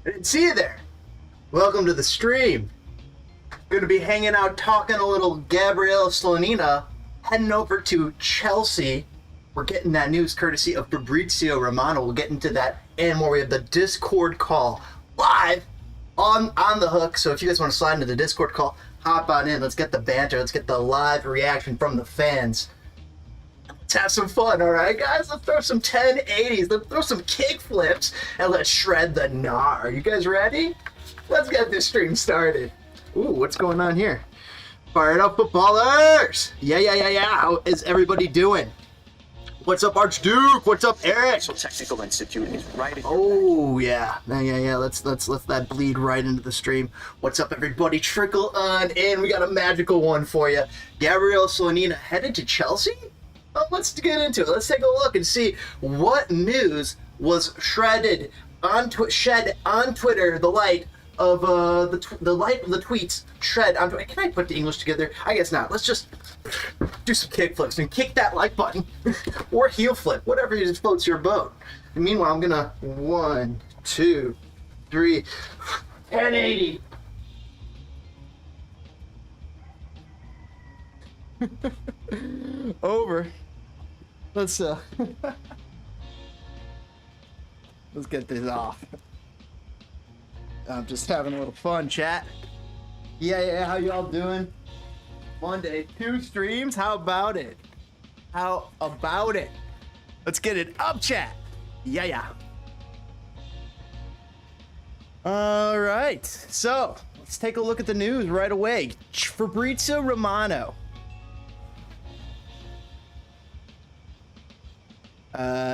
I didn't see you there. Welcome to the stream. Gonna be hanging out, talking a little Gabriel Slonina, heading over to Chelsea. We're getting that news courtesy of Fabrizio Romano. We'll get into that and more. We have the Discord call live on the hook. So if you guys want to slide into the Discord call, hop on in. Let's get the banter. Let's get the live reaction from the fans. Let's have some fun, all right, guys? Let's throw some 1080s. Let's throw some kick flips, and let's shred the gnar. You guys ready? Let's get this stream started. Ooh, what's going on here? Fired up, footballers! Yeah. How is everybody doing? What's up, Archduke? What's up, Eric? Technical Institute is right. Oh yeah. Let's let that bleed right into the stream. What's up, everybody? Trickle on in. We got a magical one for you. Gabriel Slonina headed to Chelsea. Well, let's get into it. Let's take a look and see what news was shed on Twitter. The light of the light of the tweets shed on Twitter. Can I put the English together? I guess not. Let's just do some kick flips and kick that like button or heel flip, whatever just floats your boat. And meanwhile, I'm gonna 1, 2, 3, 1080. Over. Let's let's get this off. I'm just having a little fun, chat. Yeah, how y'all doing? Monday, 2 streams, how about it? How about it? Let's get it up, chat. Yeah. All right, so let's take a look at the news right away. Fabrizio Romano.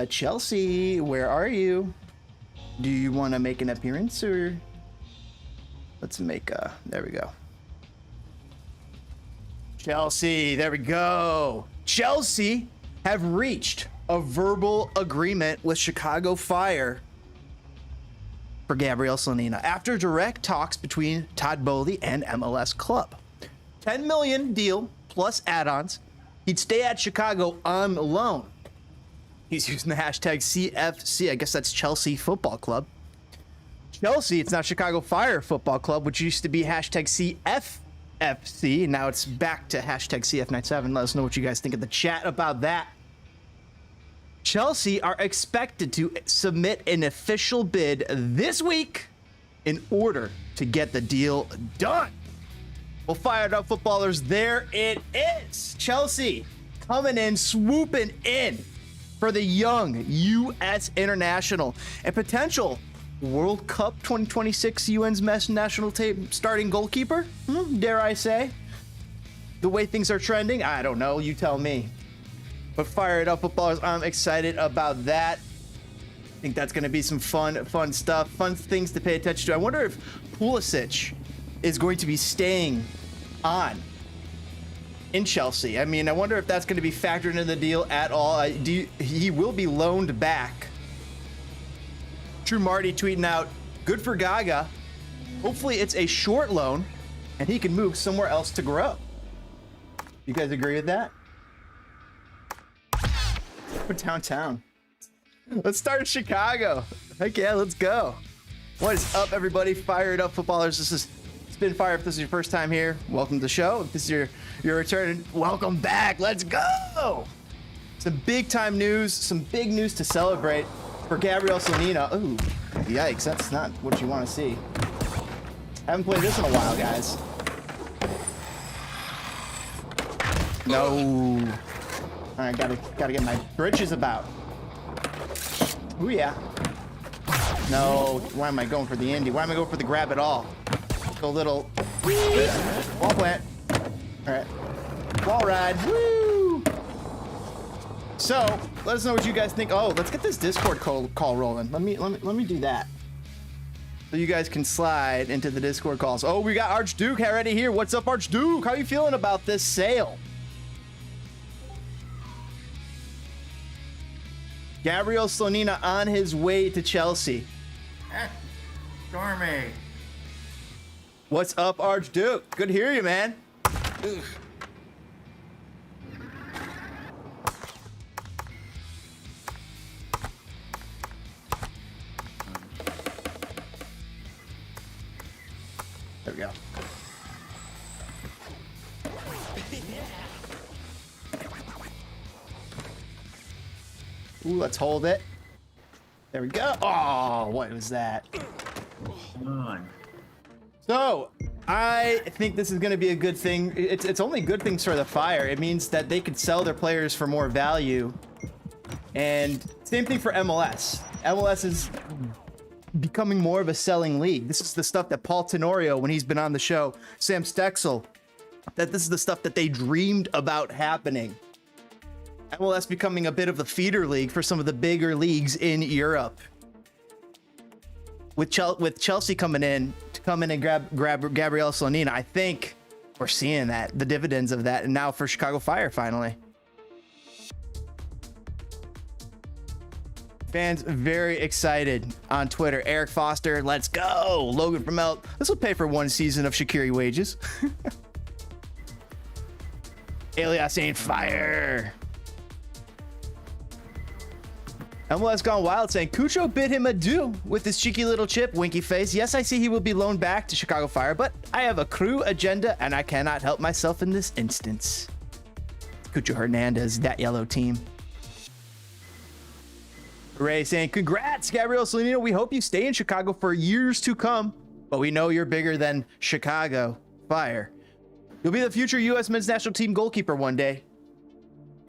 Chelsea, where are you? Do you want to make an appearance, or let's make there we go. Chelsea, there we go. Chelsea have reached a verbal agreement with Chicago Fire for Gabriel Slonina after direct talks between Todd Boehly and MLS Club. 10 million deal plus add-ons. He'd stay at Chicago on loan. He's using the hashtag CFC. I guess that's Chelsea Football Club. Chelsea, it's now Chicago Fire Football Club, which used to be hashtag CFFC. Now it's back to hashtag CF97. Let us know what you guys think of the chat about that. Chelsea are expected to submit an official bid this week in order to get the deal done. Well, fired up, footballers, there it is. Chelsea coming in, swooping in for the young U.S. international and potential World Cup 2026 UN's national team starting goalkeeper. Dare I say? The way things are trending, I don't know. You tell me. But fired up, footballers. I'm excited about that. I think that's going to be some fun stuff, fun things to pay attention to. I wonder if Pulisic is going to be staying on in Chelsea. I mean, I wonder if that's going to be factored into the deal at all. He will be loaned back. True Marty tweeting out, good for Gaga. Hopefully it's a short loan and he can move somewhere else to grow. You guys agree with that? We're downtown. Let's start in Chicago. Heck yeah, let's go. What is up, everybody? Fired up, footballers. This is Spin Fire. If this is your first time here, welcome to the show. If this is your return, welcome back. Let's go. Some big time news, some big news to celebrate for Gabriel Slonina. Ooh, yikes, that's not what you want to see. Haven't played this in a while, guys. No. All right, gotta get my britches about. Ooh, yeah. No, why am I going for the indie? Why am I going for the grab at all? Go little wall plant. All right, wall ride. Woo! So let us know what you guys think. Oh, let's get this Discord call rolling. Let me do that, so you guys can slide into the Discord calls. Oh, we got Archduke already here. What's up, Archduke? How are you feeling about this sale? Gabriel Slonina on his way to Chelsea. Stormy. What's up, Archduke? Good to hear you, man. Oof. There we go. Ooh, let's hold it. There we go. Oh, what was that? Come on. So, I think this is going to be a good thing. It's only good things for the Fire. It means that they could sell their players for more value. And same thing for MLS. MLS is becoming more of a selling league. This is the stuff that Paul Tenorio, when he's been on the show, Sam Stexel, that this is the stuff that they dreamed about happening. MLS becoming a bit of a feeder league for some of the bigger leagues in Europe. With Chelsea coming in and grab Gabriel Slonina, I think we're seeing that, the dividends of that, and now for Chicago Fire finally. Fans very excited on Twitter. Eric Foster, let's go. Logan Vermelt, this will pay for one season of Shaqiri wages. Elias ain't fire. MLS Gone Wild saying, Cucho bid him adieu with his cheeky little chip, winky face. Yes, I see he will be loaned back to Chicago Fire, but I have a crew agenda and I cannot help myself in this instance. Cucho Hernandez, that yellow team. Ray saying, congrats, Gabriel Slonina. We hope you stay in Chicago for years to come, but we know you're bigger than Chicago Fire. You'll be the future U.S. men's national team goalkeeper one day.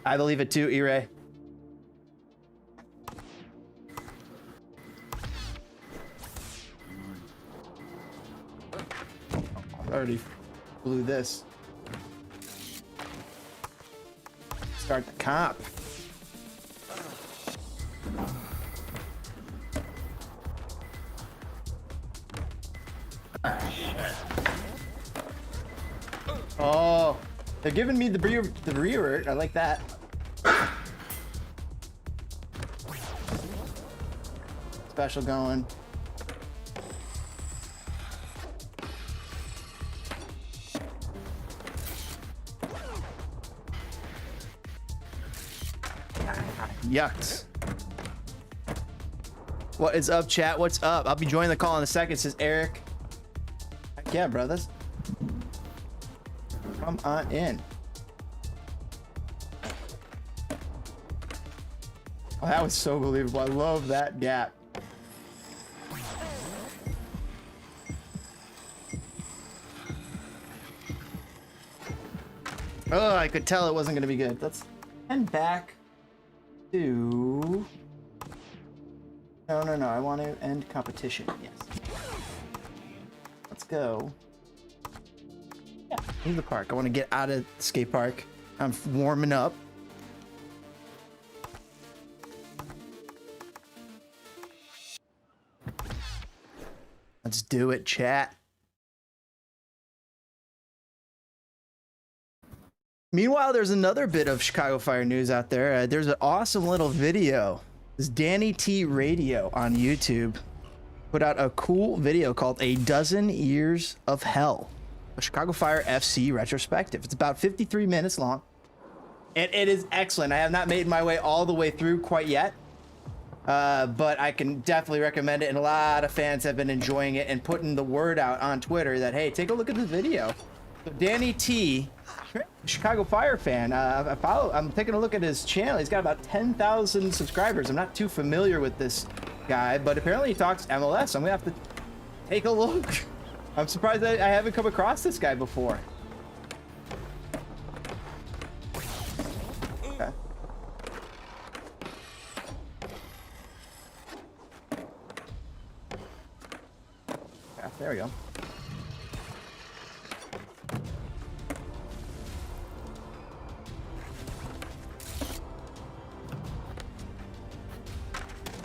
I believe it too, E-Ray. Already blew this. Start the comp. Oh, they're giving me the revert. I like that. Special going. Yucks. What is up, chat? What's up? I'll be joining the call in a second, says Eric. Heck yeah, brothers. Come on in. Oh, that was so believable. I love that gap. Oh, I could tell it wasn't going to be good. Let's head back to... No. I want to end competition. Yes. Let's go. Yeah, into the park. I want to get out of the skate park. I'm warming up. Let's do it, chat. Meanwhile, there's another bit of Chicago Fire news out there. There's an awesome little video. This Danny T Radio on YouTube put out a cool video called A Dozen Years of Hell, a Chicago Fire FC retrospective. It's about 53 minutes long, and it is excellent. I have not made my way all the way through quite yet, but I can definitely recommend it, and a lot of fans have been enjoying it and putting the word out on Twitter that, hey, take a look at this video. So Danny T, Chicago Fire fan, I'm taking a look at his channel. He's got about 10,000 subscribers. I'm not too familiar with this guy, but apparently he talks MLS. So I'm gonna have to take a look. I'm surprised I haven't come across this guy before. Okay. Yeah, there we go.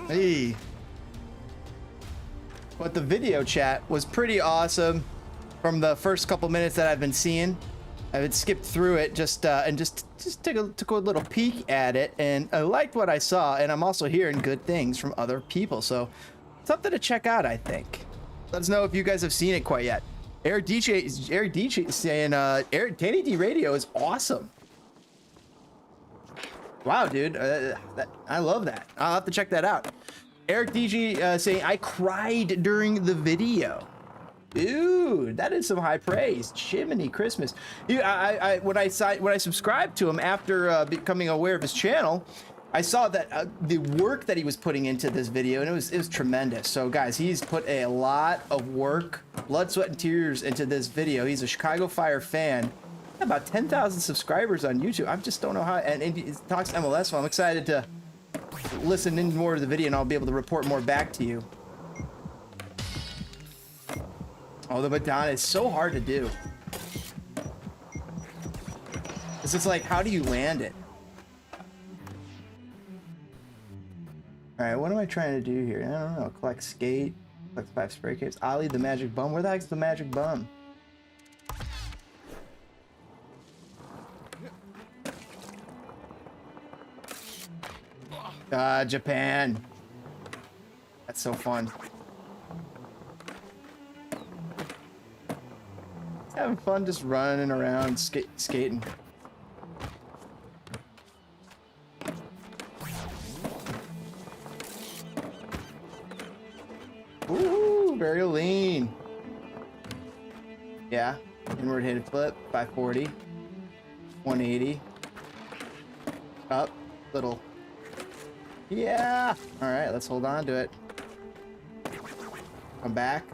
Hey. But the video chat was pretty awesome from the first couple minutes that I've been seeing. I had skipped through it just took a little peek at it, and I liked what I saw, and I'm also hearing good things from other people, so something to check out, I think. Let us know if you guys have seen it quite yet. Eric DJ is saying Danny D Radio is awesome. Wow, dude, I love that. I'll have to check that out. Eric DG saying, I cried during the video. Dude, that is some high praise. Jiminy Christmas. When I subscribed to him after becoming aware of his channel, I saw that the work that he was putting into this video, and it was tremendous. So guys, he's put a lot of work, blood, sweat, and tears into this video. He's a Chicago Fire fan. About 10,000 subscribers on YouTube. I just don't know how, and he talks MLS, so I'm excited to listen in more to the video, and I'll be able to report more back to you. Oh, the Madonna is so hard to do. It's just like, how do you land it? All right, what am I trying to do here? I don't know. Collect skate, collect 5 spray caves. Ollie the magic bum. Where the heck's the magic bum? Japan. That's so fun. Having fun just running around, skating. Ooh, very lean. Yeah, inward hit flip, 540, 180. Up, little. Yeah. All right, let's hold on to it. Come back.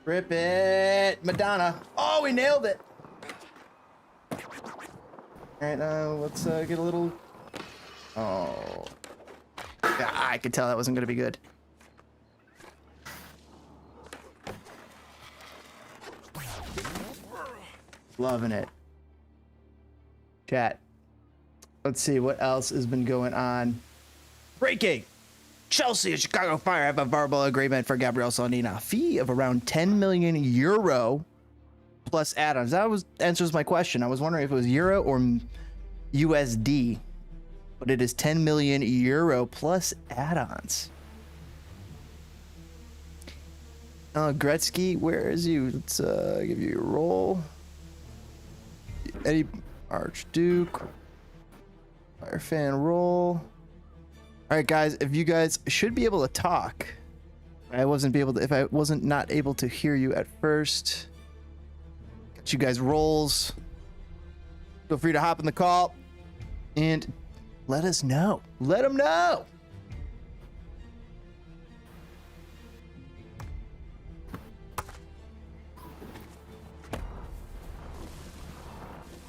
Rip it, Madonna. Oh, we nailed it. All right, let's get a little. Oh, yeah, I could tell that wasn't gonna be good. Loving it. Chat. Let's see what else has been going on. Breaking. Chelsea and Chicago Fire have a verbal agreement for Gabriel Slonina. Fee of around 10 million euro plus add-ons. That answers my question. I was wondering if it was euro or USD, but it is 10 million euro plus add-ons. Gretzky, where is you? Let's give you a roll. Eddie Archduke. Fire fan roll. All right, guys, if you guys should be able to talk. If I wasn't not able to hear you at first. Got you guys rolls. Feel free to hop in the call and let us know. Let them know.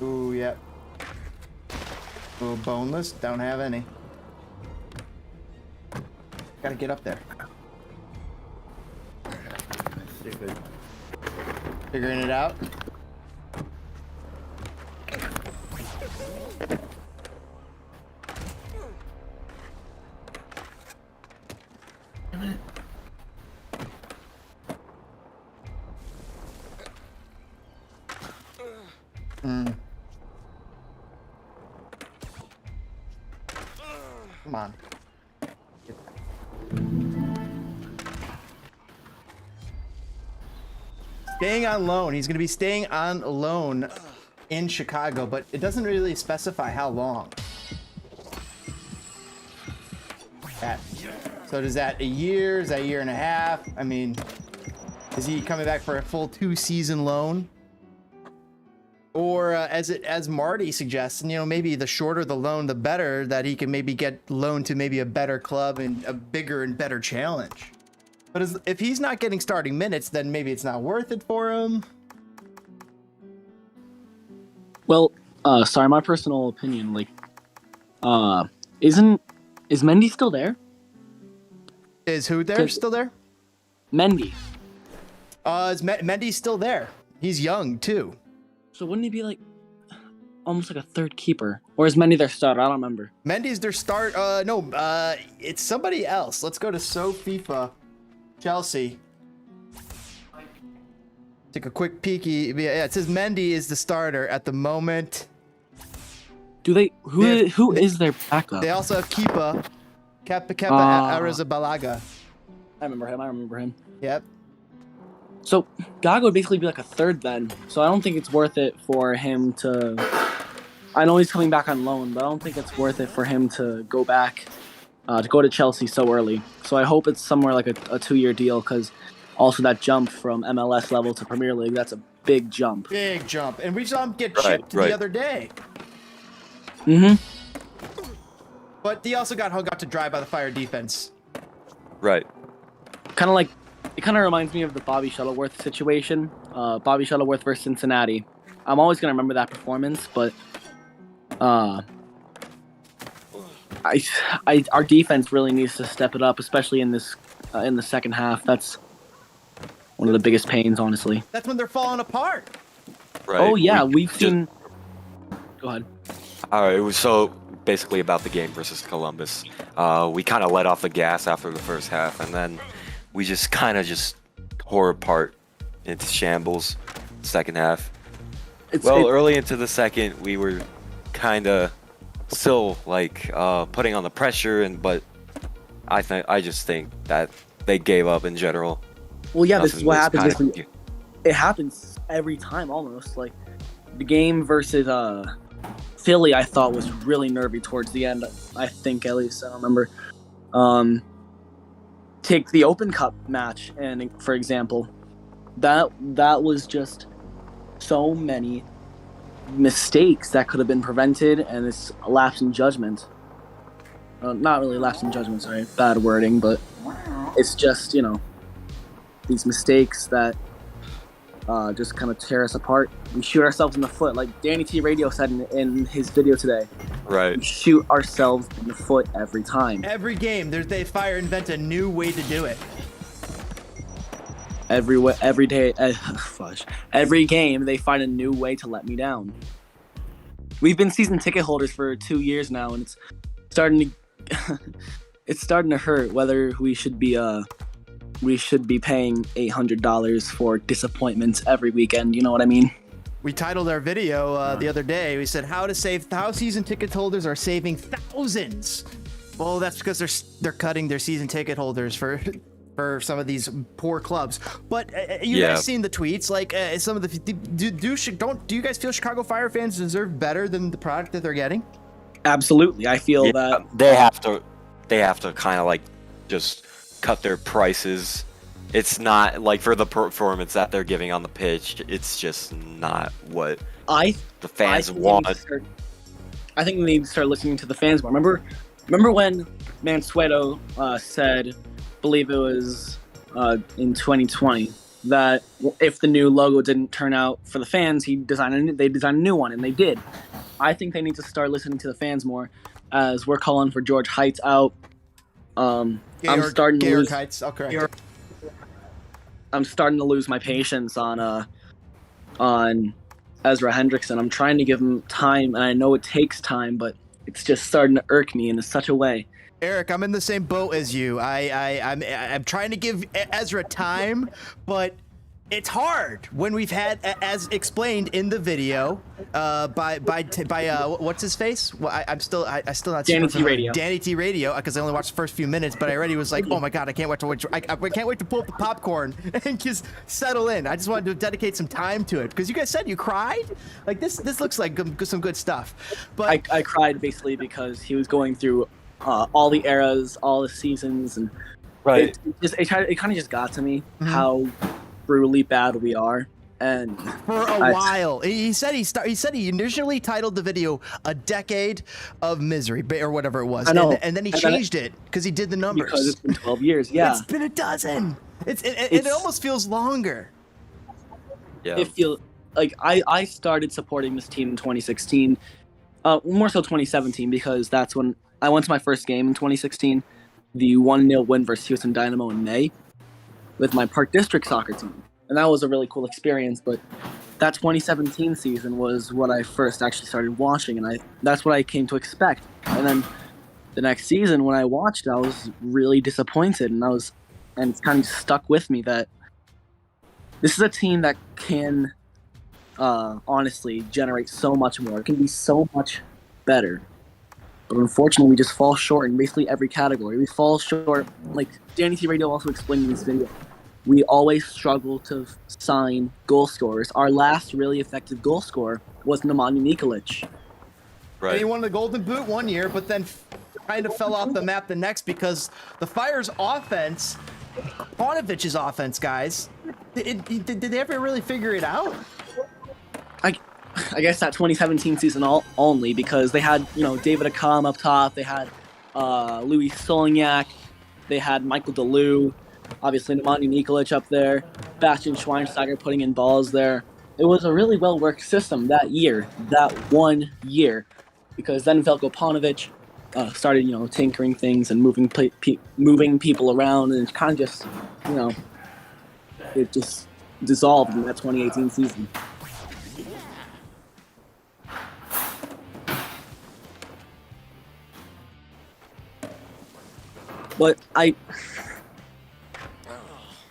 Ooh, yep. Ooh, boneless. Don't have any. Gotta get up there. Stupid. Figuring it out. Come on. Staying on loan. He's going to be staying on loan in Chicago, but it doesn't really specify how long. So is that a year? Is that a year and a half? I mean, is he coming back for a full 2-season loan? Or as Marty suggests, you know, maybe the shorter the loan, the better, that he can maybe get loaned to maybe a better club and a bigger and better challenge. But if he's not getting starting minutes, then maybe it's not worth it for him. Well, sorry, my personal opinion, like, is Mendy still there? Is who there? Still there? Mendy. Mendy's still there. He's young too. So wouldn't he be like almost like a third keeper? Or is Mendy their starter? I don't remember. Mendy's their start. No, it's somebody else. Let's go to FIFA Chelsea. Take a quick peeky. Yeah, it says Mendy is the starter at the moment. Do they? Who is their backup? They also have Kepa Arrizabalaga. I remember him. Yep. So Gaga would basically be like a third then. So I don't think it's worth it for him to. I know he's coming back on loan, but I don't think it's worth it for him to go back, to go to Chelsea so early. So I hope it's somewhere like a 2-year deal, because Also, that jump from MLS level to Premier League, that's a big jump. Big jump. And we saw him get chipped the other day. Mm-hmm. But he also got hung out to dry by the Fire defense. Right. Kind of like, it kind of reminds me of the Bobby Shuttleworth situation. Bobby Shuttleworth versus Cincinnati. I'm always going to remember that performance, but our defense really needs to step it up, especially in this in the second half. That's one of the biggest pains, honestly. That's when they're falling apart. Right. Oh yeah, we've seen. Go ahead. All right. It was so basically about the game versus Columbus. We kind of let off the gas after the first half, and then we just kind of just tore apart into shambles. Second half. Early into the second, we were kind of still like putting on the pressure, but I just think that they gave up in general. Well, yeah, this is what happens. Kinda... It happens every time, almost. Like the game versus Philly, I thought was really nervy towards the end. I think, at least, I don't remember. Take the Open Cup match, and for example, that was just so many mistakes that could have been prevented, and it's a lapse in judgment. Not really lapse in judgment, sorry, bad wording, but it's just, you know, these mistakes that just kind of tear us apart. We shoot ourselves in the foot, like Danny T Radio said in his video today. Right. We shoot ourselves in the foot every time. Every game, they Fire invent a new way to do it. Every day, every game, they find a new way to let me down. We've been season ticket holders for 2 years now, and it's starting to hurt whether we should be paying $800 for disappointments every weekend. You know what I mean? We titled our video the other day. We said how season ticket holders are saving thousands. Well, that's because they're cutting their season ticket holders for some of these poor clubs. But you guys seen the tweets? Like some of the do you guys feel Chicago Fire fans deserve better than the product that they're getting? Absolutely, I feel that they have to kind of like just cut their prices. It's not like for the performance that they're giving on the pitch. It's just not what the fans want. I think we need to start listening to the fans more. Remember when Mansueto said, believe it was in 2020, that if the new logo didn't turn out for the fans, they'd design a new one, and they did. I think they need to start listening to the fans more, as we're calling for George Heights out. I'm starting to lose. Heights. I'll correct. I'm starting to lose my patience on Ezra Hendrickson. I'm trying to give him time, and I know it takes time, but it's just starting to irk me in such a way. Eric, I'm in the same boat as you. I'm trying to give Ezra time, but it's hard when we've had, as explained in the video, by what's his face? Well, I still not Danny T Radio. Danny T Radio, because I only watched the first few minutes, but I already was like, oh my god, I can't wait to pull up the popcorn and just settle in. I just wanted to dedicate some time to it because you guys said you cried. Like this looks like some good stuff. But I cried basically because he was going through all the eras, all the seasons, and right. It kind of just got to me how brutally bad we are. And for a while, he said he initially titled the video "A Decade of Misery" or whatever it was, and then he changed it because he did the numbers. Because it's been 12 years. Yeah, it's been a dozen. It almost feels longer. Yeah, it feels like I started supporting this team in 2016, more so 2017, because that's when I went to my first game in 2016, the 1-0 win versus Houston Dynamo in May, with my Park District soccer team. And that was a really cool experience, but that 2017 season was what I first actually started watching, and that's what I came to expect. And then the next season, when I watched, I was really disappointed, and it's kind of stuck with me that this is a team that can honestly generate so much more. It can be so much better. But unfortunately, we just fall short in basically every category. We fall short, like Danny T Radio also explained in this video. We always struggle to sign goal scorers. Our last really effective goal scorer was Nemanja Nikolic. Right. And he won the Golden Boot one year, but then kind of fell off the map the next because the Fire's offense Paunovic's offense, guys. Did they ever really figure it out? I guess that 2017 season only because they had, David Akam up top. They had Louis Solignac. They had Michael Deleu. Obviously, Nemanja Nikolic up there. Bastian Schweinsteiger putting in balls there. It was a really well-worked system that year, that 1 year. Because then Veljko Paunovic started, tinkering things and moving people around. And it kind of just, it just dissolved in that 2018 season. But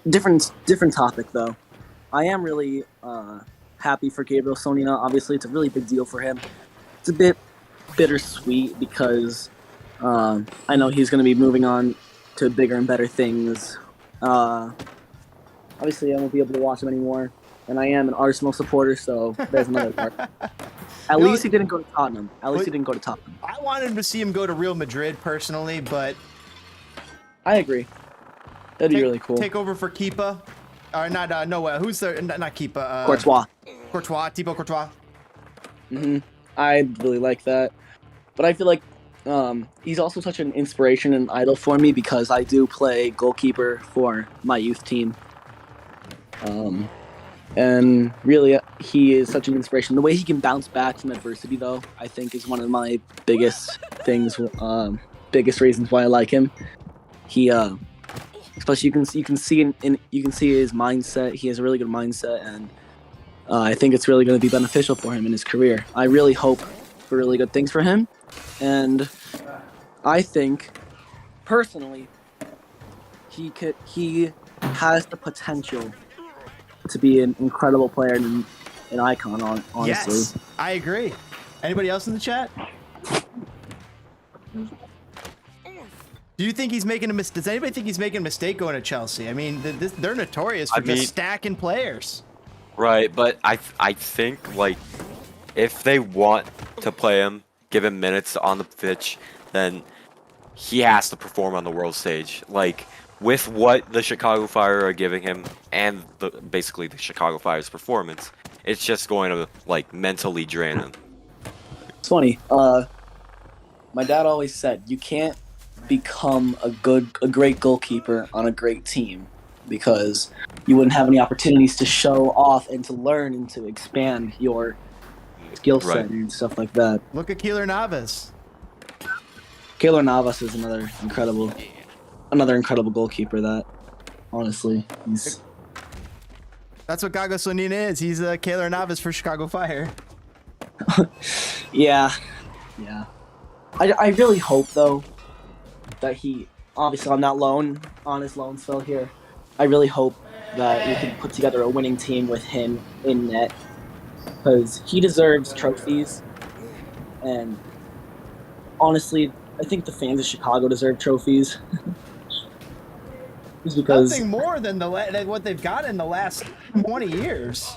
different topic though. I am really happy for Gabriel Slonina. Obviously, it's a really big deal for him. It's a bit bittersweet because I know he's going to be moving on to bigger and better things. Obviously, I won't be able to watch him anymore, and I am an Arsenal supporter, so there's another part. At least he didn't go to Tottenham. I wanted to see him go to Real Madrid personally, but I agree. That'd be really cool. Take over for Kepa. Or not, who's the, not Kepa. Thibaut Courtois. I really like that. But I feel like he's also such an inspiration and idol for me because I do play goalkeeper for my youth team. And really, he is such an inspiration. The way he can bounce back from adversity, though, I think is one of my biggest things, biggest reasons why I like him. He, especially you can see his mindset. He has a really good mindset, and I think it's really going to be beneficial for him in his career. I really hope for really good things for him, and I think personally he has the potential to be an incredible player and an icon. Honestly, yes, I agree. Anybody else in the chat? Do you think he's making a mistake? Does anybody think he's making a mistake going to Chelsea? I mean, they're notorious for just stacking players. Right, but I think, like, if they want to play him, give him minutes on the pitch, then he has to perform on the world stage. Like, with what the Chicago Fire are giving him and basically the Chicago Fire's performance, it's just going to, like, mentally drain him. It's funny. My dad always said, you can't become a great goalkeeper on a great team because you wouldn't have any opportunities to show off and to learn and to expand your skill set and stuff like that. Look at Keylor Navas. Keylor Navas is another incredible goalkeeper that, honestly, he's... That's what Gaga Slonina is. He's a Keylor Navas for Chicago Fire. Yeah. I really hope, though, that he, obviously on his loan spell here, I really hope that we can put together a winning team with him in net, because he deserves trophies, and honestly, I think the fans of Chicago deserve trophies. Just because nothing more than what they've got in the last 20 years.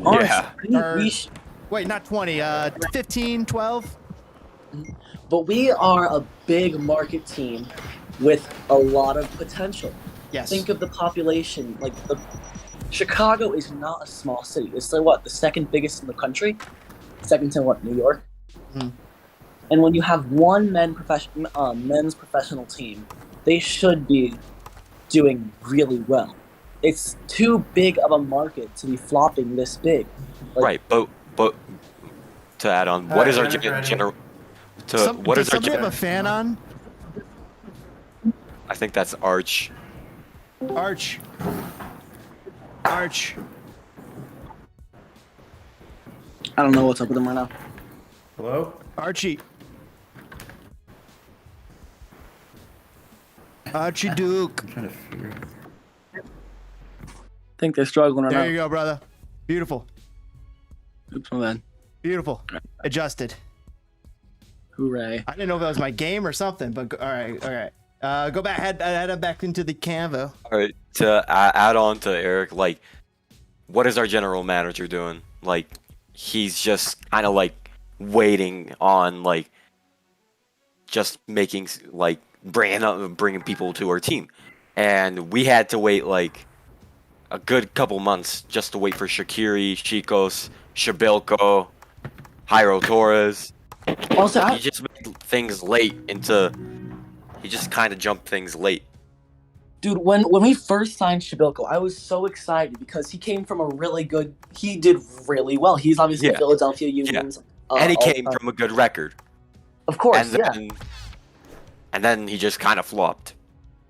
Honestly, wait, not 20, 15, 12? But we are a big market team with a lot of potential. Yes. Think of the population. Chicago is not a small city. It's the second biggest in the country? Second to New York? Mm-hmm. And when you have one men's professional team, they should be doing really well. It's too big of a market to be flopping this big. Right, but to add on, what is our general... Does somebody have a fan on? I think that's Arch. Arch. I don't know what's up with him right now. Hello? Archie Duke. I'm trying to figure I think they're struggling right now. There you go, brother. Beautiful. Oops, my bad. Beautiful. Adjusted. Hooray. I didn't know if that was my game or something, but all right. Go back, head back into the Canva. All right, to add on to Eric, like, what is our general manager doing? Like, he's just kind of like waiting on, like, just making, like, bringing people to our team. and we had to wait like a good couple months just to wait for Shaqiri, Chicos, Shabilko, Jairo Torres. Also, He just made things late into. He just kind of jumped things late. dude, when we first signed Shabilko, I was so excited because he came from a really good. He did really well. He's obviously Yeah. Philadelphia Union's. And he came all-time. from a good record. Of course, And yeah. then, and then he just kind of flopped.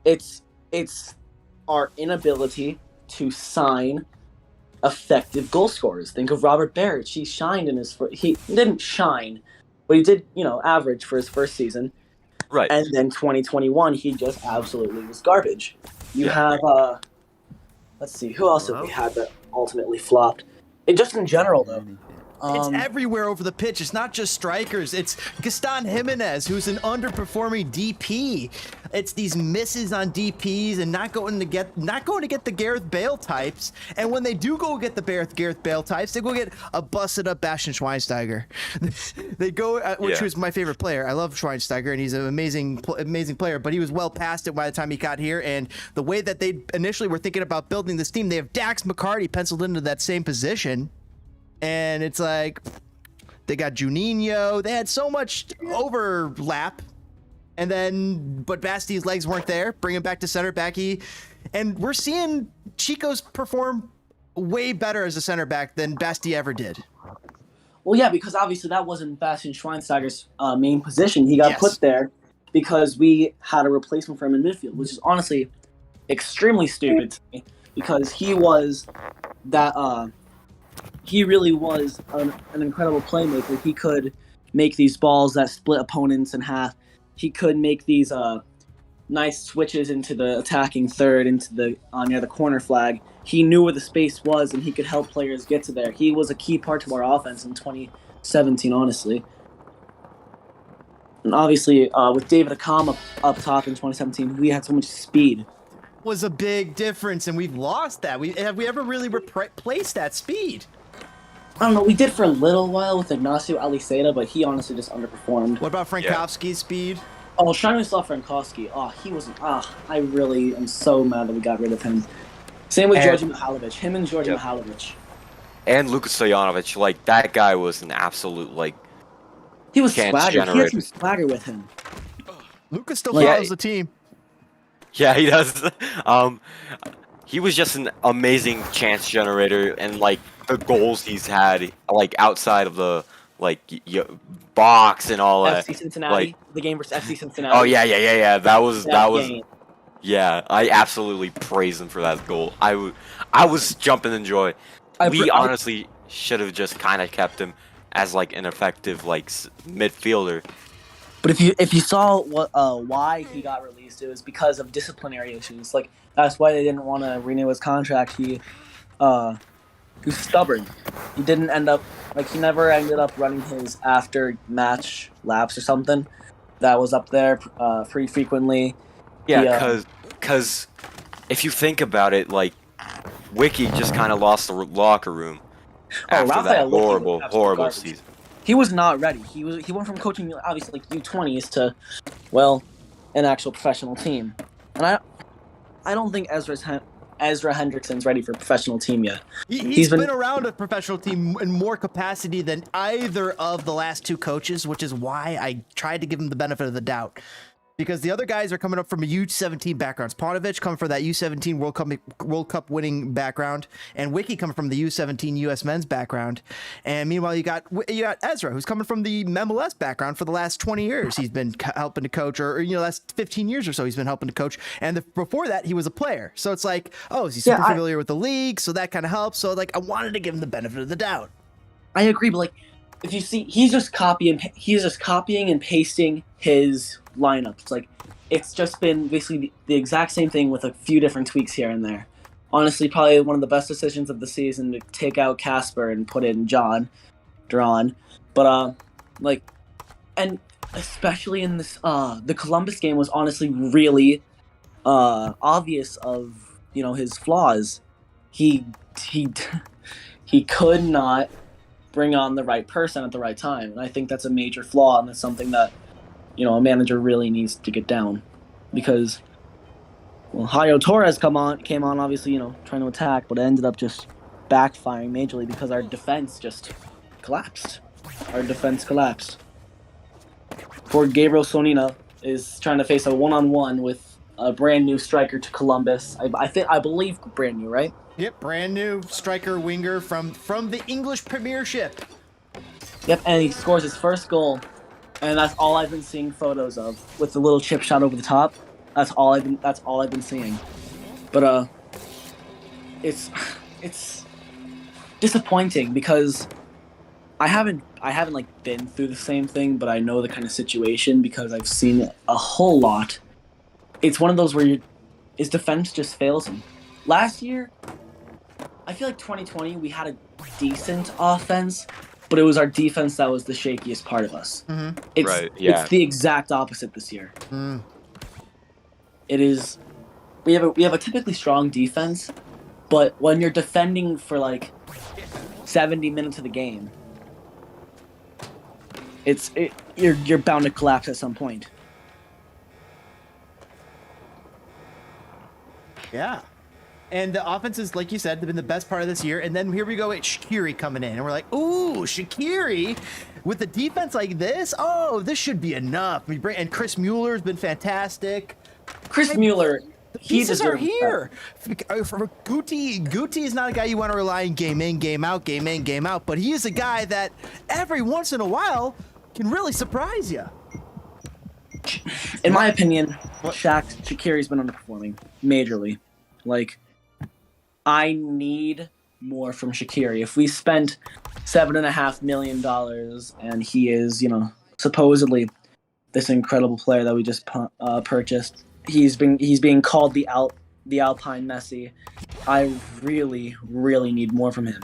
It's our inability to sign effective goal scorers. Think of Robert Barrett. He shined in his first. He didn't shine, but he did, average for his first season. Right. And then 2021, he just absolutely was garbage. You Yeah. have, let's see, who else have we had that ultimately flopped? And just in general, though. It's everywhere over the pitch. It's not just strikers. It's Gaston Jimenez, who's an underperforming DP. It's these misses on DPs and not going to get the Gareth Bale types. And when they do go get the Gareth Bale types, they go get a busted up Bastian Schweinsteiger. They go, which was my favorite player. I love Schweinsteiger, and he's an amazing player. But he was well past it by the time he got here. And the way that they initially were thinking about building this team, they have Dax McCarty penciled into that same position. And it's like, they got Juninho. They had so much overlap. And then, but Basti's legs weren't there. Bring him back to center back. And we're seeing Chico's perform way better as a center back than Basti ever did. Well, yeah, because obviously that wasn't Bastian Schweinsteiger's main position. He got put there because we had a replacement for him in midfield, which is honestly extremely stupid to me, because he was that. He really was an incredible playmaker. He could make these balls that split opponents in half. He could make these nice switches into the attacking third, into the near the corner flag. He knew where the space was, and he could help players get to there. He was a key part to our offense in 2017, honestly. And obviously, with David Akam up top in 2017, we had so much speed. Was a big difference, and we've lost that. Have we ever really replaced that speed? I don't know. We did for a little while with Ignacio Aliseda, but he honestly just underperformed. What about Frankowski's speed? Oh, Stanislav Frankowski. Oh, he wasn't. I really am so mad that we got rid of him. Same with Georgi Mihalovic. Him and Georgi Mihalovic. And Luka Stojanovic, like, that guy was an absolute, like, he was chance swagger. generator. He had some swagger with him. Luka still follows the team. Yeah, he does. He was just an amazing chance generator, and like the goals he's had, like outside of the box and all that. FC Cincinnati, like, the game versus FC Cincinnati. Oh yeah. That was game. Yeah, I absolutely praise him for that goal. I was jumping in joy. We honestly should have just kind of kept him as like an effective midfielder. But if you saw why he got released, it was because of disciplinary issues. Like, that's why they didn't want to renew his contract. He was stubborn. He didn't end up he never ended up running his after match laps or something. That was up there pretty frequently. Yeah, because if you think about it, like, Wiki just kind of lost the locker room after that horrible season. He was not ready. He went from coaching obviously U20s to, well, an actual professional team. And I don't think Ezra Hendrickson's ready for a professional team yet. He's been around a professional team in more capacity than either of the last two coaches, which is why I tried to give him the benefit of the doubt. Because the other guys are coming up from a U17 background. Paunovic coming from that U17 World Cup winning background, and Wiki coming from the U17 US men's background. And meanwhile, you got Ezra, who's coming from the MLS background for the last 20 years. He's been helping to coach, or last 15 years or so, he's been helping to coach. And before that, he was a player. So it's like, oh, is he super familiar with the league? So that kind of helps. So I wanted to give him the benefit of the doubt. I agree, but if you see, he's just copying and pasting his lineups. It's just been basically the exact same thing with a few different tweaks here and there. Honestly, probably one of the best decisions of the season to take out Casper and put in John Duran. But and especially in this the Columbus game was honestly really obvious of his flaws. He could not bring on the right person at the right time, and I think that's a major flaw, and that's something that a manager really needs to get down, because Well, Hayo Torres came on, obviously, trying to attack, but it ended up just backfiring majorly because our defense just collapsed. Our defense collapsed. Poor Gabriel Slonina is trying to face a one-on-one with a brand new striker to Columbus. I believe brand new, right? Yep, brand new striker winger from the English Premiership. Yep, and he scores his first goal, and that's all I've been seeing photos of with the little chip shot over the top. That's all I've been seeing. But it's disappointing because I haven't like been through the same thing, but I know the kind of situation because I've seen it a whole lot. It's one of those where his defense just fails him. Last year, I feel like 2020 we had a decent offense, but it was our defense that was the shakiest part of us. Mm-hmm. It's the exact opposite this year. Mm. It is we have a typically strong defense, but when you're defending for like 70 minutes of the game, you're bound to collapse at some point. Yeah. And the offenses, like you said, have been the best part of this year. And then here we go at Shaqiri coming in. And we're like, ooh, Shaqiri with a defense like this? Oh, this should be enough. And Chris Mueller's been fantastic. Chris Mueller, the pieces are here. Guti is not a guy you want to rely on game in, game out, game in, game out. But he is a guy that every once in a while can really surprise you. In my opinion, Shaqiri's been underperforming majorly. Like, I need more from Shaqiri. If we spent $7.5 million and he is, supposedly this incredible player that we just purchased, he's being called the Alpine Messi. I really, really need more from him.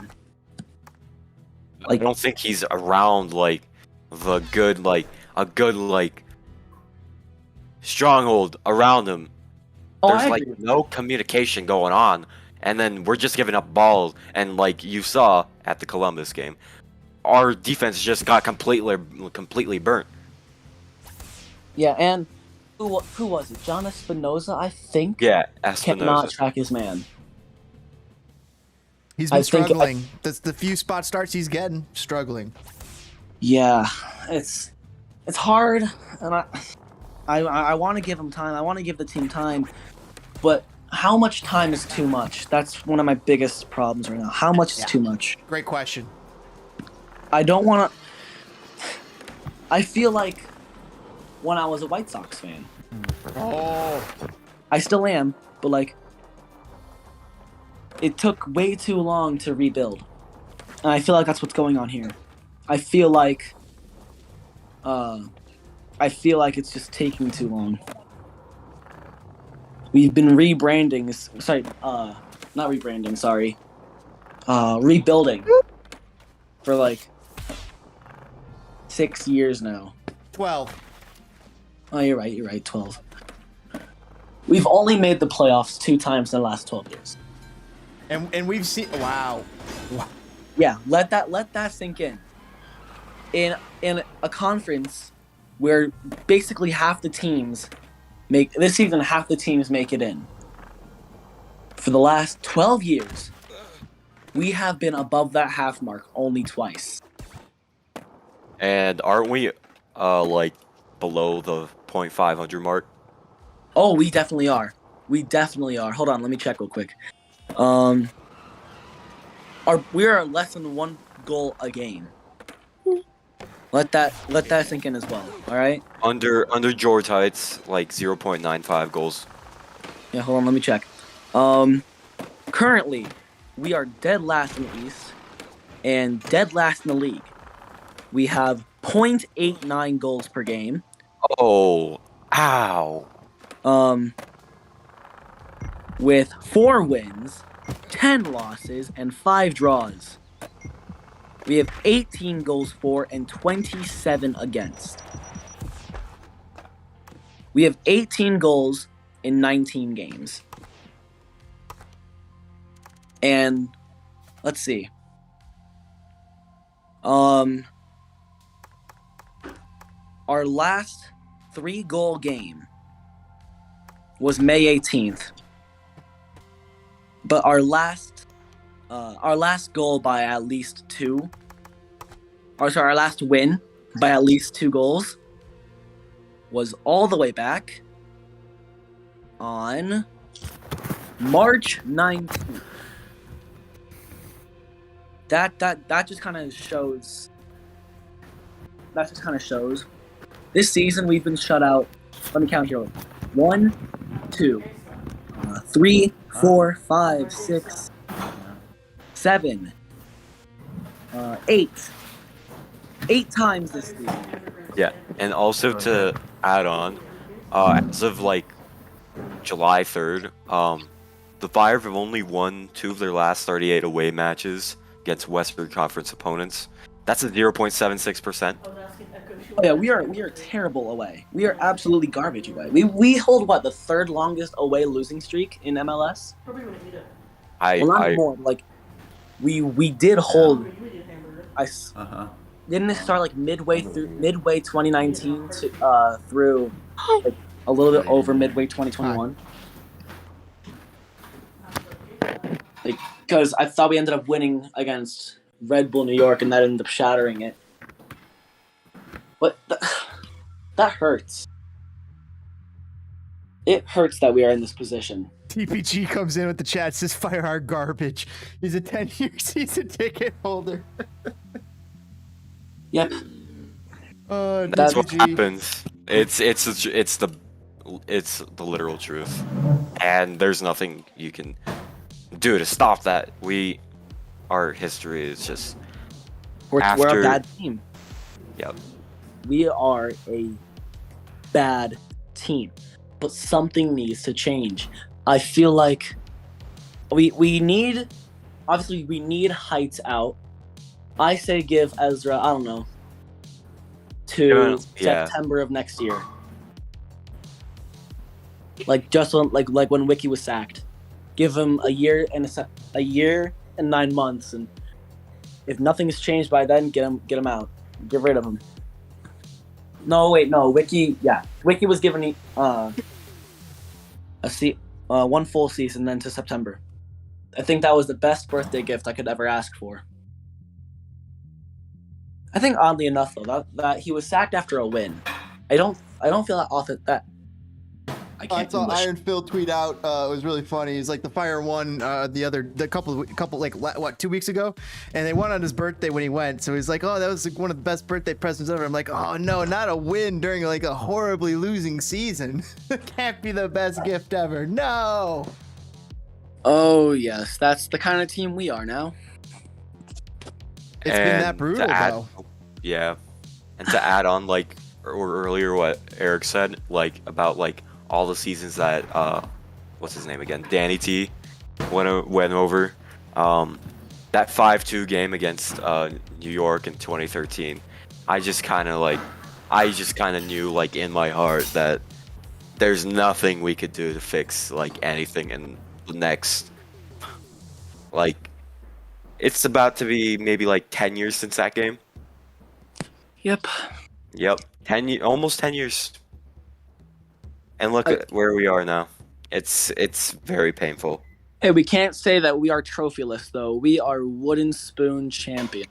Like, I don't think he's around like a good stronghold around him. There's no communication going on, and then we're just giving up balls. And like you saw at the Columbus game, our defense just got completely burnt. Yeah, and who was it? John Espinoza, I think. Yeah, Espinoza cannot track his man. He's been struggling. That's the few spot starts he's getting. Struggling. Yeah, it's hard, and I want to give him time. I want to give the team time, but how much time is too much? That's one of my biggest problems right now. How much is too much? Great question. I don't want to. I feel like when I was a White Sox fan. Oh. I still am, but like, it took way too long to rebuild, and I feel like that's what's going on here. I feel like it's just taking too long. We've been rebuilding for like 6 years now. 12. Oh, you're right, 12. We've only made the playoffs 2 times in the last 12 years. And we've seen, wow. Yeah, let that sink in. In a conference where basically half the teams make it in. For the last 12 years, we have been above that half mark only twice. And aren't we like below the .500 mark? Oh, we definitely are. Hold on, let me check real quick. We are less than 1 goal a game. Let that sink in as well. All right. Under George Heights, like 0.95 goals. Yeah, hold on. Let me check. Currently, we are dead last in the East and dead last in the league. We have 0.89 goals per game. Oh, ow. With 4 wins, 10 losses, and 5 draws. We have 18 goals for and 27 against. We have 18 goals in 19 games. And let's see. Our last 3-goal game was May 18th. But our last goal by at least two, our last win by at least 2 goals was all the way back on March 19th. That just kind of shows. That just kind of shows. This season we've been shut out. Let me count here. 1, 2, 3, 4, 5, 6, 7, 8. 8 times this season. Yeah, and also to add on, as of like July 3rd, the Fire have only won 2 of their last 38 away matches against Western Conference opponents. That's a 0.76%. Oh yeah, we are terrible away. We are absolutely garbage away. We hold what, the 3rd longest away losing streak in MLS? More. Like we did hold. Didn't it start like midway 2019 to through like, a little bit over midway 2021? Like, because I thought we ended up winning against Red Bull New York, and that ended up shattering it. But that hurts. It hurts that we are in this position. TPG comes in with the chat, says Fire are garbage. He's a 10-year season ticket holder. Yep. That's what happens. It's the literal truth, and there's nothing you can do to stop that. Our history is just we're a bad team. Yep. We are a bad team, but something needs to change. I feel like we need Heights out. I say give Ezra, I don't know, to September of next year. Like just when Wiki was sacked, give him a year and 9 months, and if nothing's changed by then, get him out, get rid of him. No, wait, no, Wiki was given one full season, then to September. I think that was the best birthday gift I could ever ask for. I think oddly enough though that he was sacked after a win. I don't feel that often that I can't. I saw Iron Phil tweet out. It was really funny. He's like, the Fire won the couple like what 2 weeks ago, and they won on his birthday when he went. So he's like, oh, that was like one of the best birthday presents ever. I'm like, oh no, not a win during like a horribly losing season. Can't be the best gift ever. No. Oh yes, that's the kind of team we are now. It's been that brutal though. Yeah, and to add on like or earlier what Eric said like about like all the seasons that what's his name again, Danny T went over, that 5-2 game against New York in 2013. I just kind of knew like in my heart that there's nothing we could do to fix like anything in the next, like, it's about to be maybe like 10 years since that game. Yep. almost 10 years. And look at where we are now. It's very painful. Hey, we can't say that we are trophyless though. We are wooden spoon champions.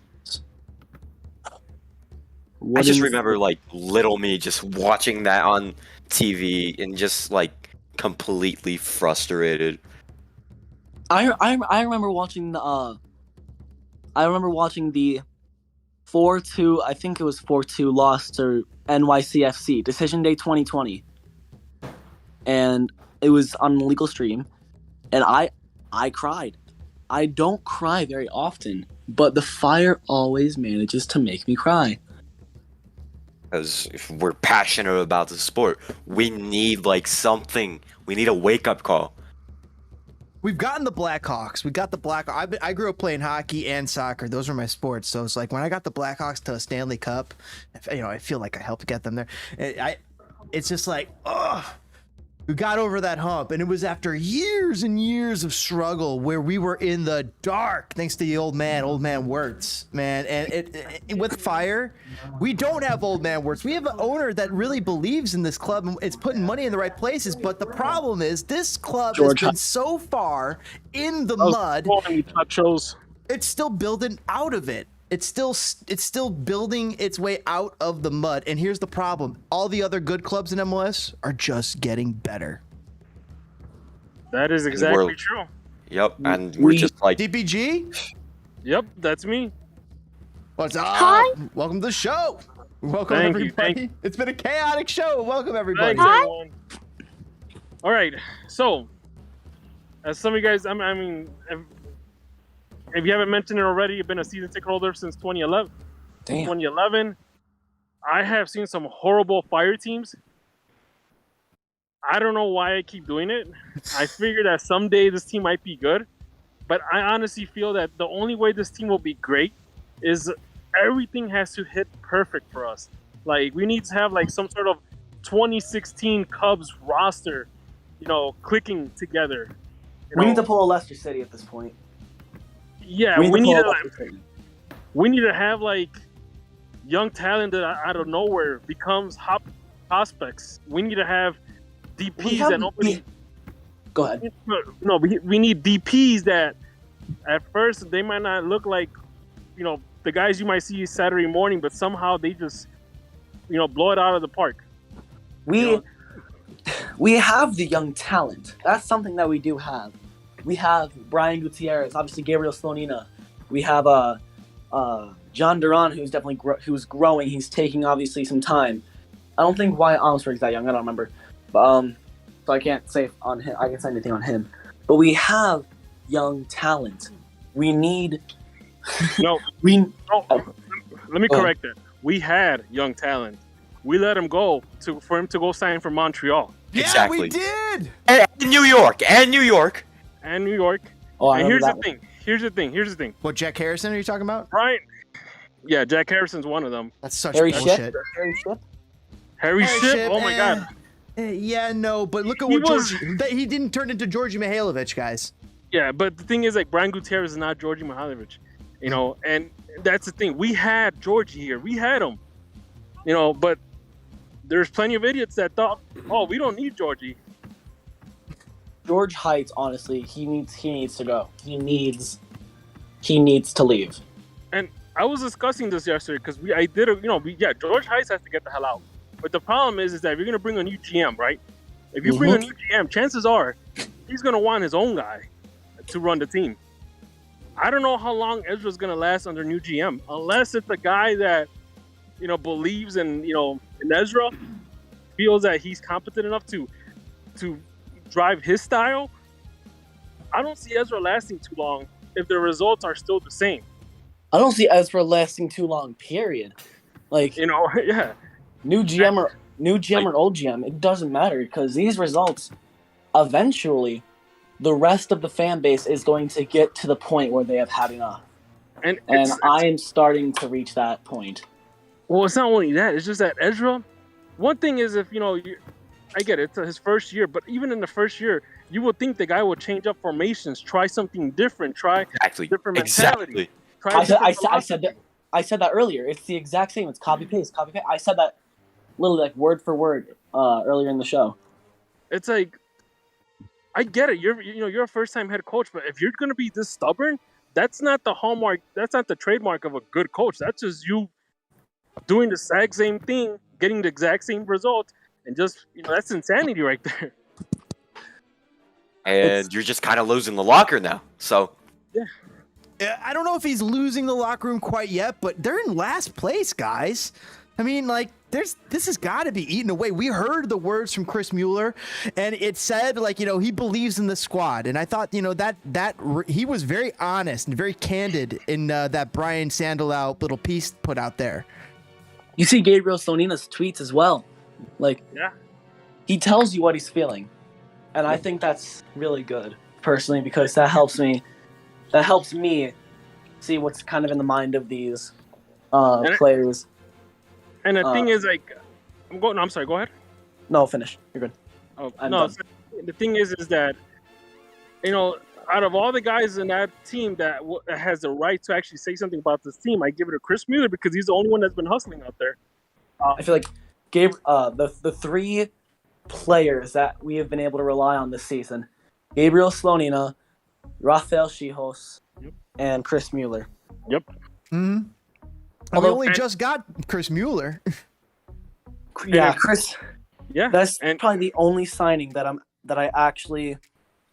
I just remember like little me just watching that on TV and just like completely frustrated. I remember watching the 4-2, I think it was 4-2 loss to NYCFC, Decision Day 2020. And it was on an illegal stream, and I cried. I don't cry very often, but the Fire always manages to make me cry. Because if we're passionate about the sport, we need like something. We need a wake-up call. We've gotten the Blackhawks. We got the Blackhawks. I grew up playing hockey and soccer. Those were my sports. So it's like when I got the Blackhawks to a Stanley Cup, I feel like I helped get them there. It's just like, oh, We got over that hump, and it was after years and years of struggle where we were in the dark, thanks to the old man Wirtz, man. And it with Fire, we don't have old man Wirtz. We have an owner that really believes in this club and it's putting money in the right places. But the problem is this club has been so far in the mud. It's still building out of it. It's still building its way out of the mud. And here's the problem. All the other good clubs in MLS are just getting better. That is exactly true. Yep, and we're just like... DPG? Yep, that's me. What's up? Hi. Welcome to the show. Welcome, Thank everybody. you. It's been a chaotic show. Welcome, everybody. Thanks, everyone. All right, so, as some of you guys, I mean, if you haven't mentioned it already, you've been a season ticket holder since 2011. Damn. 2011. I have seen some horrible Fire teams. I don't know why I keep doing it. I figure that someday this team might be good, but I honestly feel that the only way this team will be great is everything has to hit perfect for us. Like, we need to have like some sort of 2016 Cubs roster, you know, clicking together. We need to pull a Leicester City at this point. Yeah, we need to have like young talent that out of nowhere becomes hot prospects. We need to have DPs that nobody. Go ahead. No, we need DPs that at first they might not look like, you know, the guys you might see Saturday morning, but somehow they just, you know, blow it out of the park. We have the young talent. That's something that we do have. We have Brian Gutierrez, obviously Gabriel Slonina. We have John Duran, who's definitely who's growing. He's taking obviously some time. I don't think Wyatt Armstrong's that young. I don't remember, but so I can't say on him. I can't say anything on him. But we have young talent. We need. No, let me correct that. We had young talent. We let him go for him to go sign for Montreal. Yeah, Exactly. we did. And New York. And New York. Oh, and here's the thing. What, Jack Harrison are you talking about? Right? Yeah, Jack Harrison's one of them. That's such Harry bullshit. Ship. Harry Ship? Oh my God. Yeah, no, but look at He what was- he didn't turn into Georgi Mihailovic, guys. Yeah, but the thing is, like, Brian Gutierrez is not Georgi Mihailovic, you know, and that's the thing. We had Georgie here. We had him, you know, but there's plenty of idiots that thought, oh, we don't need Georgie. George Heights, honestly, he needs to go. He needs to leave. And I was discussing this yesterday because George Heights has to get the hell out. But the problem is that if you're going to bring a new GM, right? If you bring a new GM, chances are he's going to want his own guy to run the team. I don't know how long Ezra's going to last under new GM, unless it's a guy that, you know, believes in, you know, in Ezra, feels that he's competent enough to drive his style. I don't see Ezra lasting too long if the results are still the same. I don't see Ezra lasting too long, period. Like, You know, yeah. new GM or old GM, it doesn't matter because these results, eventually, the rest of the fan base is going to get to the point where they have had enough. And I am starting to reach that point. Well, it's not only that. It's just that Ezra, one thing is if, you know, I get it, it's his first year, but even in the first year, you would think the guy would change up formations, try something different, try different mentality. I said that earlier. It's the exact same. It's copy paste. I said that literally like word for word earlier in the show. It's like, I get it. You're a first time head coach, but if you're gonna be this stubborn, that's not the hallmark. That's not the trademark of a good coach. That's just you doing the exact same thing, getting the exact same result, and just, you know, that's insanity right there. And you're just kind of losing the locker now. So Yeah, I don't know if he's losing the locker room quite yet, but they're in last place, guys. I mean, like, this has got to be eaten away. We heard the words from Chris Mueller, and it said, like, you know, he believes in the squad. And I thought, you know, that he was very honest and very candid in that Brian Sandolau little piece put out there. You see Gabriel Slonina's tweets as well. Like, Yeah. he tells you what he's feeling. And I think that's really good, personally, because that helps me see what's kind of in the mind of these players. And the thing is, like, I'm sorry, go ahead. No, finish. You're good. Oh, I'm no, done. so the thing is that out of all the guys in that team that has the right to actually say something about this team, I give it to Chris Mueller because he's the only one that's been hustling out there. I feel like the three players that we have been able to rely on this season: Gabriel Slonina, Rafael Schijos, and Chris Mueller. Yep. Mm-hmm. And we Although- only just got Chris Mueller. Yeah, Chris. Yeah. That's and probably the only signing that I actually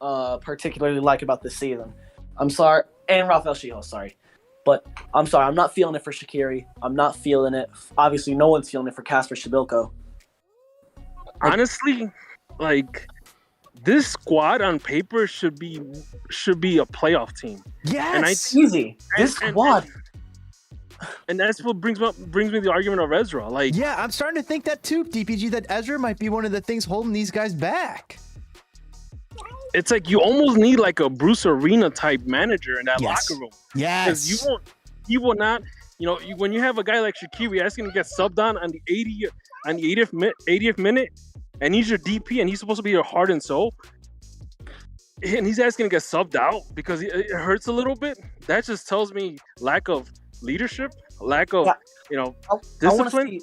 particularly like about this season. I'm sorry, and Rafael Schijos, sorry. But I'm sorry, I'm not feeling it for Shaqiri. I'm not feeling it. Obviously, no one's feeling it for Kasper Shabilko. honestly, like this squad on paper should be a playoff team. Yes. Easy. This and- squad. And that's what brings me the argument of Ezra. Like, Yeah, I'm starting to think that too, DPG, that Ezra might be one of the things holding these guys back. it's like you almost need like a Bruce Arena type manager in that Yes. locker room. Yes. Because he will not, when you have a guy like Shaqiri asking to get subbed on the 80th minute, and he's your DP and he's supposed to be your heart and soul, and he's asking to get subbed out because it hurts a little bit. That just tells me lack of leadership, lack of discipline.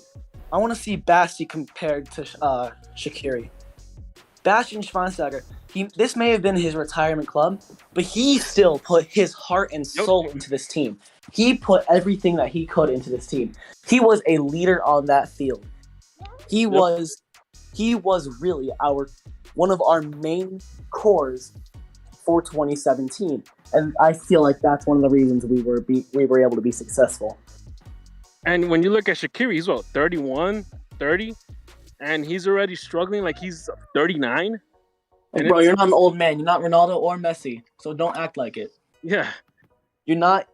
I want to see Basti compared to Shaqiri. Bastian Schweinsteiger, this may have been his retirement club, but he still put his heart and soul into this team. He put everything that he could into this team. He was a leader on that field. He was really one of our main cores for 2017, and I feel like that's one of the reasons we were able to be successful. And when you look at Shaqiri, he's 31, 30, and he's already struggling like he's 39. And Bro, you're not an old man. You're not Ronaldo or Messi, so don't act like it. Yeah. You're not.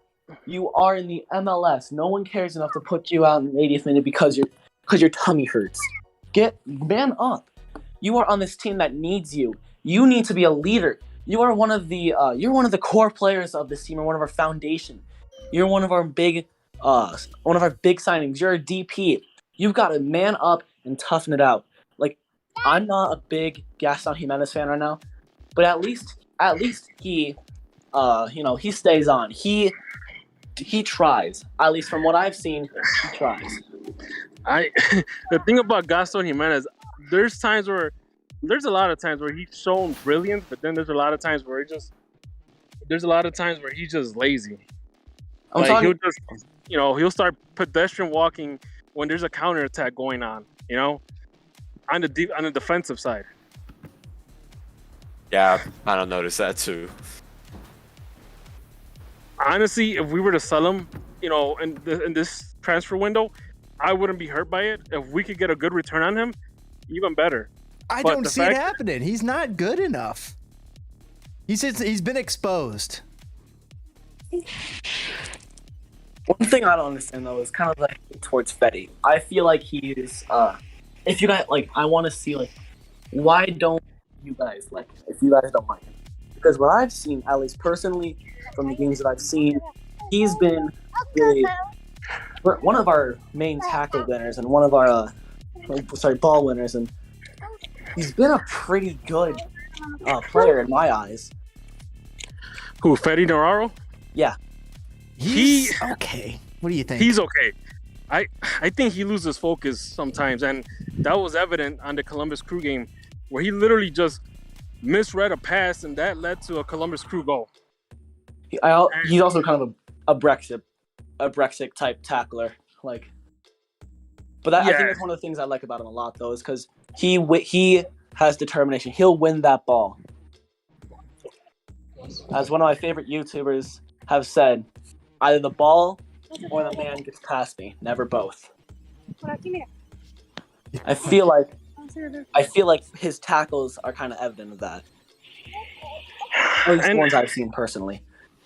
You are in the MLS. No one cares enough to put you out in the 80th minute because your tummy hurts. Man up. You are on this team that needs you. You need to be a leader. You are one of the core players of this team, or one of our foundation. You're one of our big signings. You're a DP. You've got to man up and toughen it out. Like, I'm not a big Gaston Jimenez fan right now, but at least he, he stays on. He tries. At least from what I've seen, he tries. The thing about Gaston Jimenez, there's a lot of times where he's shown brilliance, but then there's a lot of times where he's just lazy. He'll start pedestrian walking when there's a counterattack going on, on the defensive side. Yeah, I don't notice that too. Honestly, if we were to sell him, in this transfer window, I wouldn't be hurt by it. If we could get a good return on him, even better. I But don't the see it fact- happening. He's not good enough. He's been exposed. One thing I don't understand though is kind of like towards Fetty. I feel like he's if you guys I want to see why don't you guys like him if you guys don't like him? Because what I've seen, at least personally, from the games that I've seen, he's been really one of our main tackle winners and one of our ball winners, and he's been a pretty good player in my eyes. Who, Fede Navarro? Yeah. He's okay. What do you think? He's okay. I think he loses focus sometimes, and that was evident on the Columbus Crew game, where he literally just misread a pass, and that led to a Columbus Crew goal. He's also kind of a Brexit type tackler, But I think that's one of the things I like about him a lot, though, is because he has determination. He'll win that ball. As one of my favorite YouTubers have said, either the ball or the man gets past me, never both. I feel like his tackles are kind of evident of that. At least the ones I've seen personally,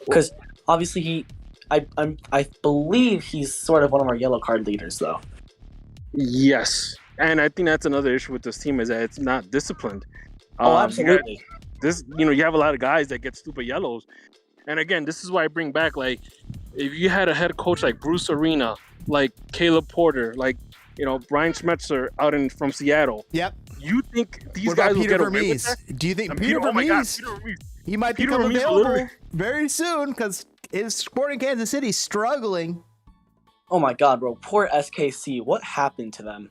because obviously I believe he's sort of one of our yellow card leaders, though. Yes, and I think that's another issue with this team is that it's not disciplined. Oh, absolutely. You have a lot of guys that get stupid yellows, and again, this is why I bring back if you had a head coach like Bruce Arena, like Caleb Porter, like Brian Schmetzer out from Seattle. Yep. You think these What about guys will Peter get away with Vermees? that? Do you think And Peter oh my God, Vermees? Peter Vermees. He might Peter become Vermees will available literally- very soon because his Sporting Kansas City struggling. Oh my God, bro! Poor SKC. What happened to them?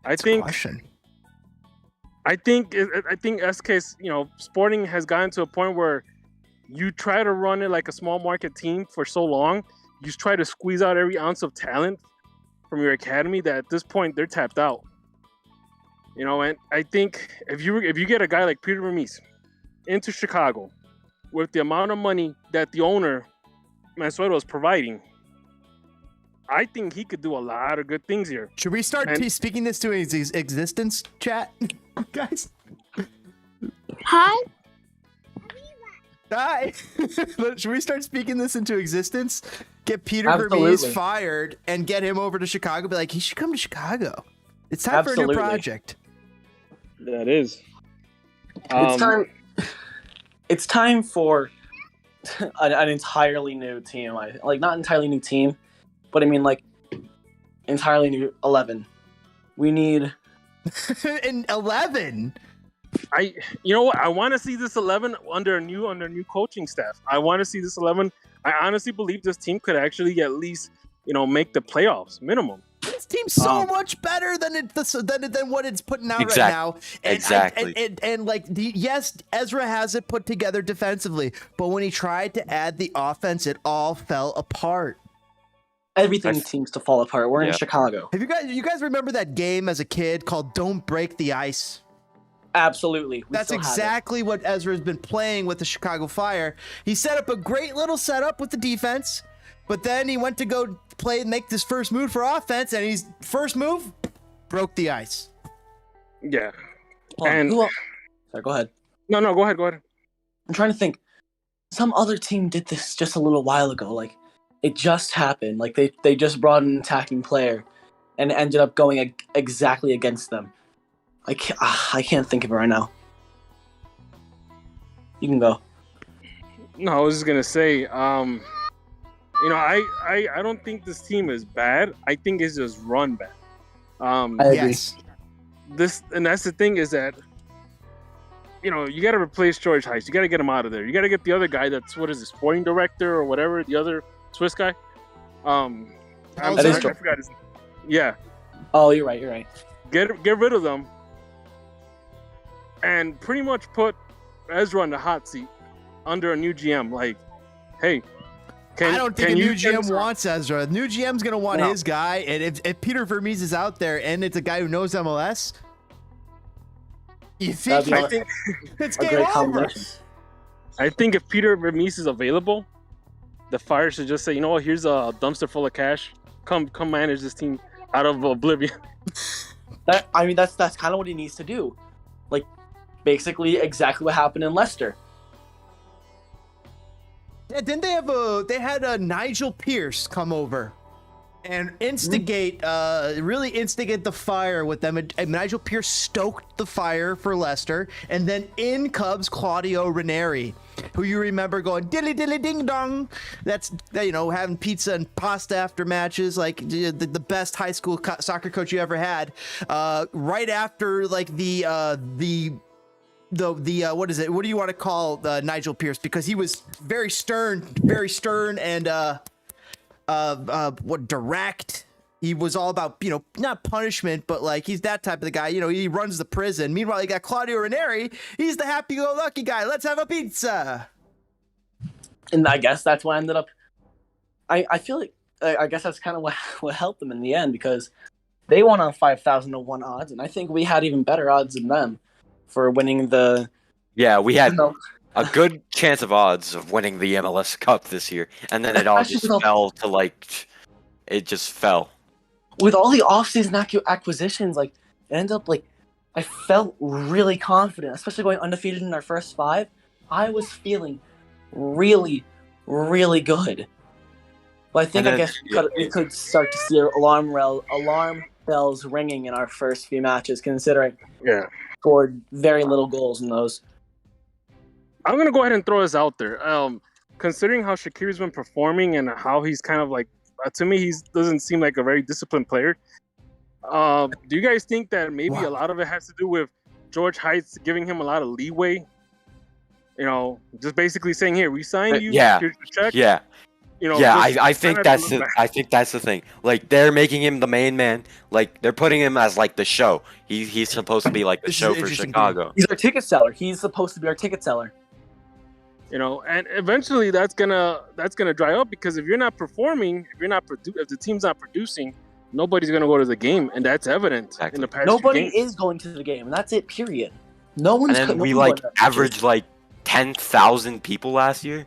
I think Question. I think SK's, Sporting has gotten to a point where you try to run it like a small market team for so long, you try to squeeze out every ounce of talent from your academy that at this point they're tapped out. And I think if you get a guy like Peter Vermees into Chicago with the amount of money that the owner Mansueto is providing, I think he could do a lot of good things here. Should we start speaking this to his existence, chat, guys? Hi. Hi. Should we start speaking this into existence? Get Peter Absolutely. Vermees fired and get him over to Chicago. Be like, he should come to Chicago. It's time for a Absolutely. new project. That is. It's time. It's time for an entirely new team. Not entirely new team, but I mean entirely new 11. We need In 11. You know what? I want to see this 11 under a new coaching staff. I want to see this 11. I honestly believe this team could actually at least, make the playoffs minimum. This team's so much better than what it's putting out right now. Exactly. Yes, Ezra has it put together defensively, but when he tried to add the offense, it all fell apart. everything seems to fall apart. We're in Chicago. Have you guys remember that game as a kid called Don't Break the Ice? Absolutely. That's exactly what Ezra's been playing with the Chicago Fire. He set up a great little setup with the defense, but then he went to go make this first move for offense, and his first move broke the ice. Yeah. And sorry, go ahead. No, go ahead. I'm trying to think. Some other team did this just a little while ago. It just happened. They just brought an attacking player and ended up going exactly against them. I can't think of it right now. You can go. No, I was just gonna say, I don't think this team is bad. I think it's just run bad. I agree. Yes. That's the thing is that, you got to replace George Heist. You got to get him out of there. You got to get the other guy sporting director or whatever, the other Swiss guy. I forgot his name. Yeah. Oh, you're right. Get rid of them and pretty much put Ezra in the hot seat under a new GM. Hey, I don't think a new GM wants Ezra. The new GM's going to want his guy. And if Peter Vermees is out there and it's a guy who knows MLS, you think it's game over. I think if Peter Vermees is available, the Fire should just say, you know what, here's a dumpster full of cash. Come manage this team out of oblivion. That's kind of what he needs to do. Basically exactly what happened in Leicester. Yeah, didn't they had Nigel Pearce come over and really instigate the Fire with them. And Nigel Pearce stoked the Fire for Leicester, and then in comes Claudio Ranieri, who you remember going dilly dilly ding dong. That's having pizza and pasta after matches, the best high school soccer coach you ever had. Right after what is it? What do you want to call Nigel Pearce? Because he was very stern and direct. He was all about, not punishment, but he's that type of the guy. He runs the prison. Meanwhile, you got Claudio Ranieri. He's the happy-go-lucky guy. Let's have a pizza. And I guess that's what ended up. I feel I guess that's kind of what helped them in the end, because they won on 5,000 to 1 odds, and I think we had even better odds than them for winning the. Yeah, we had a good chance of odds of winning the MLS Cup this year, and then it all just fell to it just fell. With all the offseason acquisitions, it ended up I felt really confident, especially going undefeated in our first 5. I was feeling really, really good. But I guess we could start to see alarm bells ringing in our first few matches, considering scored very little goals in those. I'm going to go ahead and throw this out there. Considering how Shaqiri's been performing and how he's kind of to me, he doesn't seem like a very disciplined player. Do you guys think that maybe a lot of it has to do with George Heights giving him a lot of leeway? You know, just basically saying, "Here, we signed you. Yeah. Here's your check." Yeah. You know, Yeah, just I think try not to that's look the bad. I think that's the thing. Like they're making him the main man. Like they're putting him as like the show. He's supposed to be like the This is show an for interesting Chicago. He's our ticket seller. He's supposed to be our ticket seller. You know, and eventually that's gonna dry up because if you're not performing, if the team's not producing, nobody's gonna go to the game, and that's evident in the past few Nobody games. is going to the game, and that's it. Period. No one's. And then no we one's like going to that averaged like 10,000 people last year.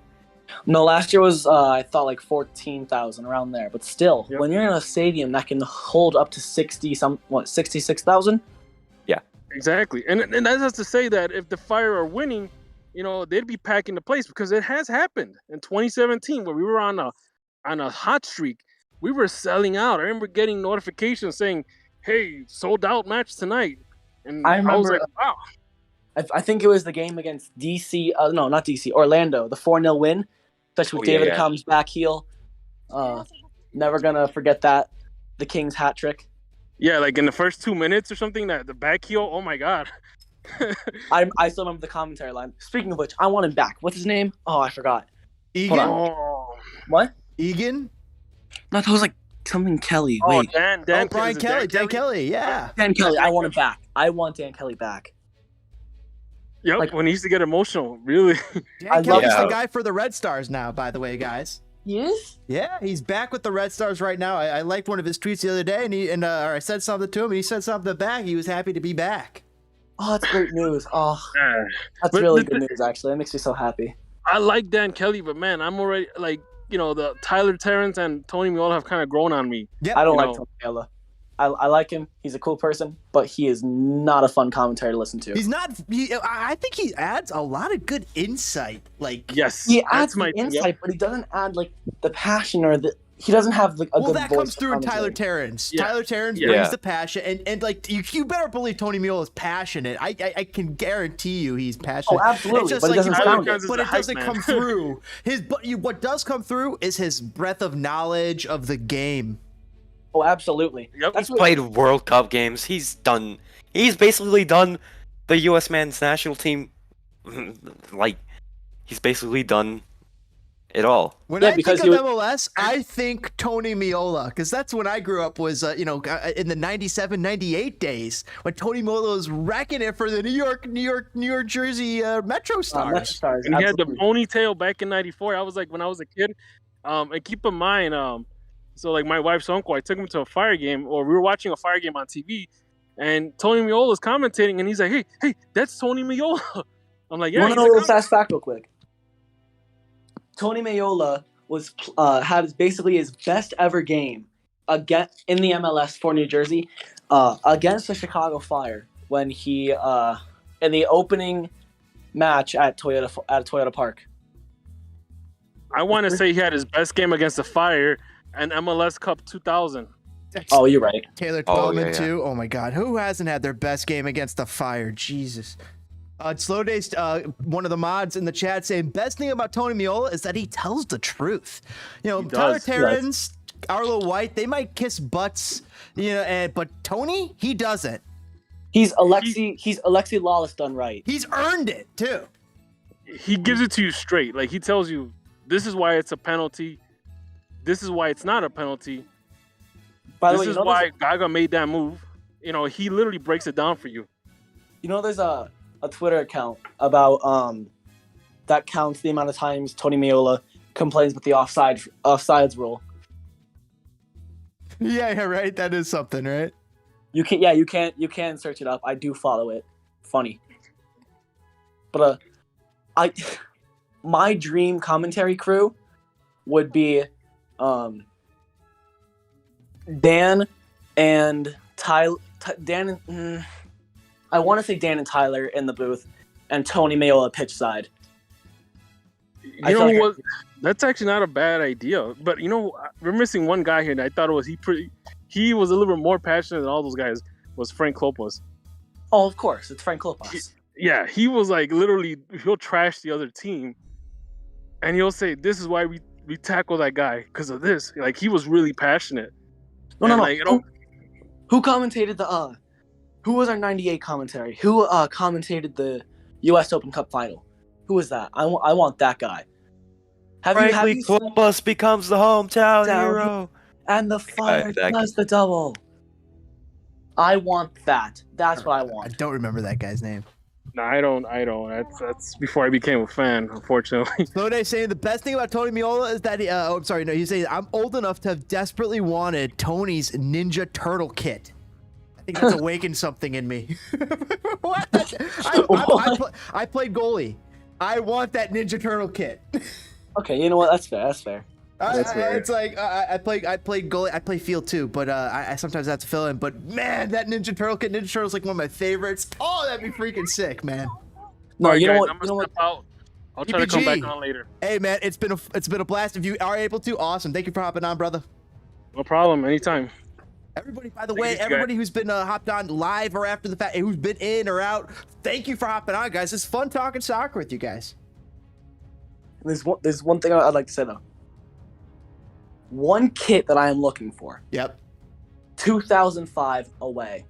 No, last year was I thought like 14,000 around there. But still, Yep. when you're in a stadium that can hold up to 66,000. Exactly, and that has to say that if the Fire are winning, you know, they'd be packing the place because it has happened in 2017 where we were on a hot streak. We were selling out. I remember getting notifications saying, "Hey, sold out match tonight," and I I was remember- like, "Wow." I think it was the game against DC. No, not DC. Orlando. The 4-0 win, especially with Oh, yeah, David yeah. Beckham's back heel. Never gonna forget that. The King's hat trick. Yeah, like in the first 2 minutes or something, that the back heel. Oh my god. I still remember the commentary line. Speaking of which, I want him back. What's his name? Oh, I forgot. Egan? Oh, What? Egan? No, that was like something Kelly. oh, Wait, Dan, Oh, Brian is it Kelly. Dan Kelly, yeah. Dan Kelly. I want him back. I want Dan Kelly back. Yep, Like- when he used to get emotional, really. Dan I Kelly's love- the guy for the Red Stars now, by the way, guys. He is? Yeah, he's back with the Red Stars right now. I liked one of his tweets the other day, and or I said something to him, and he said something back. He was happy to be back. Oh, that's great news. Oh, Yeah. that's But really the- good news, actually. That makes me so happy. I like Dan Kelly, but man, I'm already like, you know, the Tyler Terrence and Tony Miola have kind of grown on me. Yep. I don't You like know- Tony Miola. I like him. He's a cool person, but he is not a fun commentator to listen to. He's not. I think he adds a lot of good insight. Like, Yes, He that's adds the my insight, but he doesn't add like the passion or the. He doesn't have like a well, good that voice comes for through in Tyler commentary. Terrence. Yeah. Tyler Terrence Yeah. brings the passion, and like you better believe Tony Mule is passionate. I can guarantee you he's passionate. Oh, absolutely, It's just but it like doesn't you- sound it. but it Hype doesn't man. come through. What does come through is his breadth of knowledge of the game. Oh, absolutely. Yep. That's what, Played World Cup games. He's basically done the U.S. men's national team. Like, he's basically done it all. When Yeah, I because think he of MLS, I think Tony Miola, because that's when I grew up. Was in the 97, 98 days when Tony Miola was wrecking it for the New York Jersey Metro Stars. Metro Stars, And he had the absolutely. ponytail back in '94. I was like, when I was a kid. And keep in mind, so like my wife's uncle, I took him to a Fire game, or we were watching a Fire game on TV, and Tony Miola is commentating, and he's like, "Hey, that's Tony Miola." I'm like, You "Yeah." want to know a little fast fact real quick? Tony Miola was had basically his best ever game in the MLS for New Jersey against the Chicago Fire when he in the opening match at Toyota Park. I want to say he had his best game against the Fire and MLS Cup 2000. Oh, you're right. Taylor Oh, Twellman yeah, yeah. too. Oh my God, who hasn't had their best game against the Fire? Jesus. Slow Days, one of the mods in the chat saying best thing about Tony Miola is that he tells the truth. You know, He Tyler does. Terrence, Arlo White, they might kiss butts, but Tony, he doesn't. He's Alexi Lawless done right. He's earned it too. He gives it to you straight. Like, he tells you, this is why it's a penalty. This is why it's not a penalty. By the This way, is why Gaga made that move. You know, he literally breaks it down for you. there's a Twitter account about that counts the amount of times Tony Miola complains about the offsides rule. Yeah, right. That is something, right? You can search it up. I do follow it. Funny. But my dream commentary crew would be Dan and Tyler. I want to say Dan and Tyler in the booth, and Tony Miola pitch side. You I know feel like what? That's actually not a bad idea. But we're missing one guy here, and I thought it was he was a little bit more passionate than all those guys. Was Frank Lopez? Oh, of course, it's Frank Lopez. Yeah, he was like literally he'll trash the other team, and he'll say, "This is why we tackle that guy because of this." Like, he was really passionate. No. Like, Who commentated the Who was our '98 commentary? Who commentated the U.S. Open Cup final? Who was that? I want that guy. Have Frankly, you seen Columbus becomes the hometown hero. and the Fire does the double? I want that. That's what I I want. don't remember that guy's name. No, I don't. That's before I became a fan, unfortunately. Slonina saying the best thing about Tony Miola is that I'm sorry, no, he's saying I'm old enough to have desperately wanted Tony's Ninja Turtle kit. I think that's awakened something in me. What? I played goalie. I want that Ninja Turtle kit. Okay, you know what? That's fair. That's fair. It's like I played goalie. I play field too, but I sometimes have to fill in. But man, that Ninja Turtle kit, Ninja Turtle's like one of my favorites. Oh, that'd be freaking sick, man. No, Alright, you know guys, what? I'm You know gonna what? step out. I'll try to come back on later. Hey man, it's been a blast. If you are able to, awesome. Thank you for hopping on, brother. No problem. Anytime. Everybody, by the Thank way, you, guys. everybody who's been hopped on live or after the fact, who's been in or out, thank you for hopping on, guys. It's fun talking soccer with you guys. There's one thing I'd like to say though. One kit that I am looking for. Yep. 2005 away.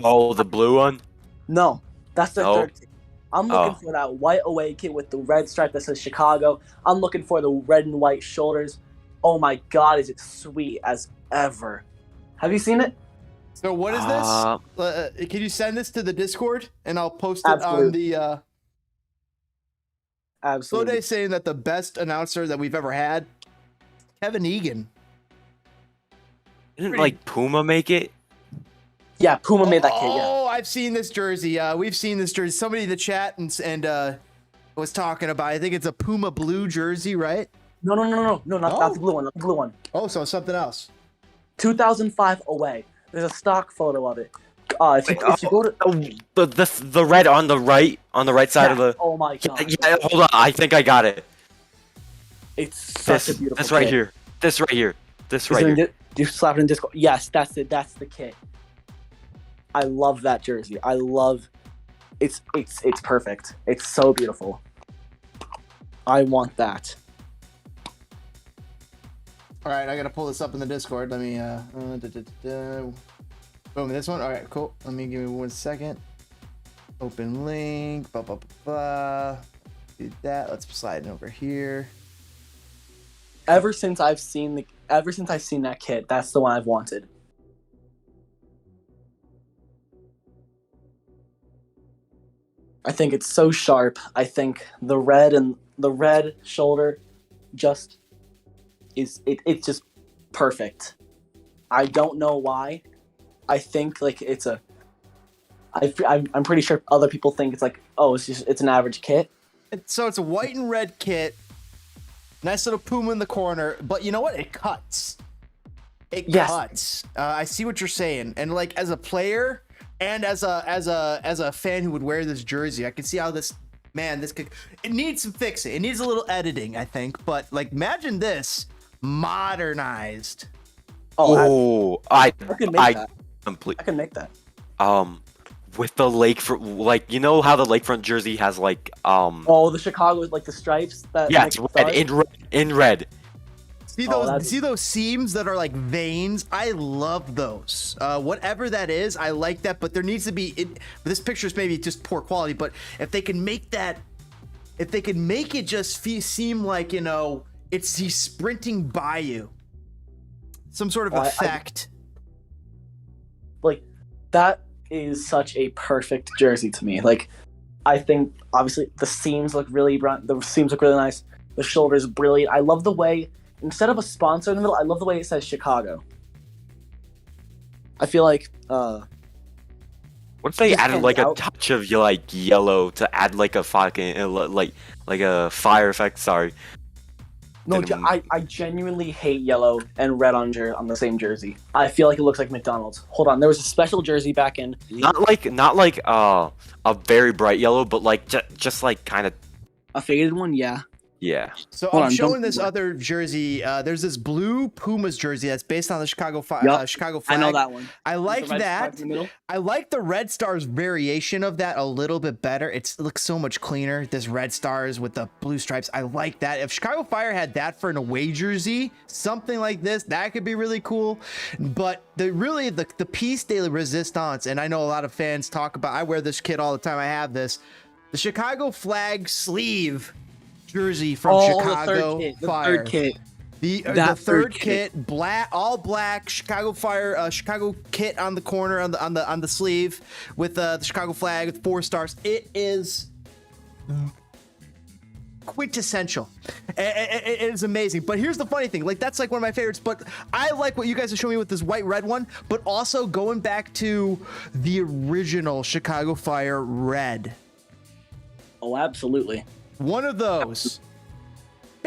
Oh, the blue one? No, that's the No. third kit. I'm looking for that white away kit with the red stripe that says Chicago. I'm looking for the red and white shoulders. Oh my God, is it sweet as ever? Have you seen it? So what is this? Can you send this to the Discord and I'll post it Absolutely. on the. Absolutely. Slonina saying that the best announcer that we've ever had, Kevin Egan. Didn't like Puma make it? Yeah, Puma made that kit. Yeah. Oh, I've seen this jersey. We've seen this jersey. Somebody in the chat and was talking about. I think it's a Puma blue jersey, right? No, not the blue one. Not the blue one. Oh, so it's something else. 2005 away. There's a stock photo of it. If you go to The red on the right side of the. oh my God, Yeah, hold on. I think I got it. it's such a beautiful. This right kit. here. This right here. This Is right it in here. Do you slap it in Discord? Yes, that's it. That's the kit. I love that jersey. I love. It's perfect. It's so beautiful. I want that. All right, I gotta pull this up in the Discord. Let me boom, this one. All right, cool. Give me 1 second. Open link. Blah blah blah blah. Do that. Let's slide it over here. Ever since I've seen that kit, that's the one I've wanted. I think it's so sharp. I think the red shoulder just it's just perfect. I don't know why. I think like I'm pretty sure other people think it's like, oh, it's an average kit. So it's a white and red kit. Nice little Puma in the corner, but you know what? It cuts. It cuts. I see what you're saying, and like as a player and as a fan who would wear this jersey, I can see how this could. It needs some fixing. It needs a little editing, I think. But like, imagine this modernized. Oh, I can make that. Complete. I can make that. With the lakefront, like you know how the lakefront jersey has like Oh, the Chicago with like the stripes. Yeah, it's red in red. See those seams that are like veins? I love those. Whatever that is, I like that. But there needs to be. This picture's maybe just poor quality. But if they can make that, if they can make it just seem like he's sprinting by you, some sort of effect. Like that is such a perfect jersey to me. Like, I think obviously the seams look really nice. The shoulders brilliant. I love the way instead of a sponsor in the middle, I love the way it says Chicago. I feel like what if they added like a touch of like yellow to add like a fucking like a fire effect? Sorry. No, I genuinely hate yellow and red on the same jersey. I feel like it looks like McDonald's. Hold on, there was a special jersey back in. Not like a very bright yellow, but like just like kind of a faded one. Yeah. Yeah. So Hold I'm on, showing don't- this other jersey. There's this blue Pumas jersey that's based on the Chicago Chicago I flag. know that one. I like With the red that. stripes in the middle. I like the Red Stars variation of that a little bit better. It looks so much cleaner. This Red Stars with the blue stripes. I like that. If Chicago Fire had that for an away jersey, something like this, that could be really cool. But the piece de resistance, and I know a lot of fans talk about, I wear this kit all the time. I have this. The Chicago flag sleeve jersey from Chicago Fire. The third kit. The third kit, black, all black, Chicago Fire, Chicago kit on the corner on the sleeve with the Chicago flag with 4 stars. It is quintessential. It is amazing. But here's the funny thing, like that's like one of my favorites. But I like what you guys are showing me with this white red one. But also going back to the original Chicago Fire red. Oh, absolutely. One of those.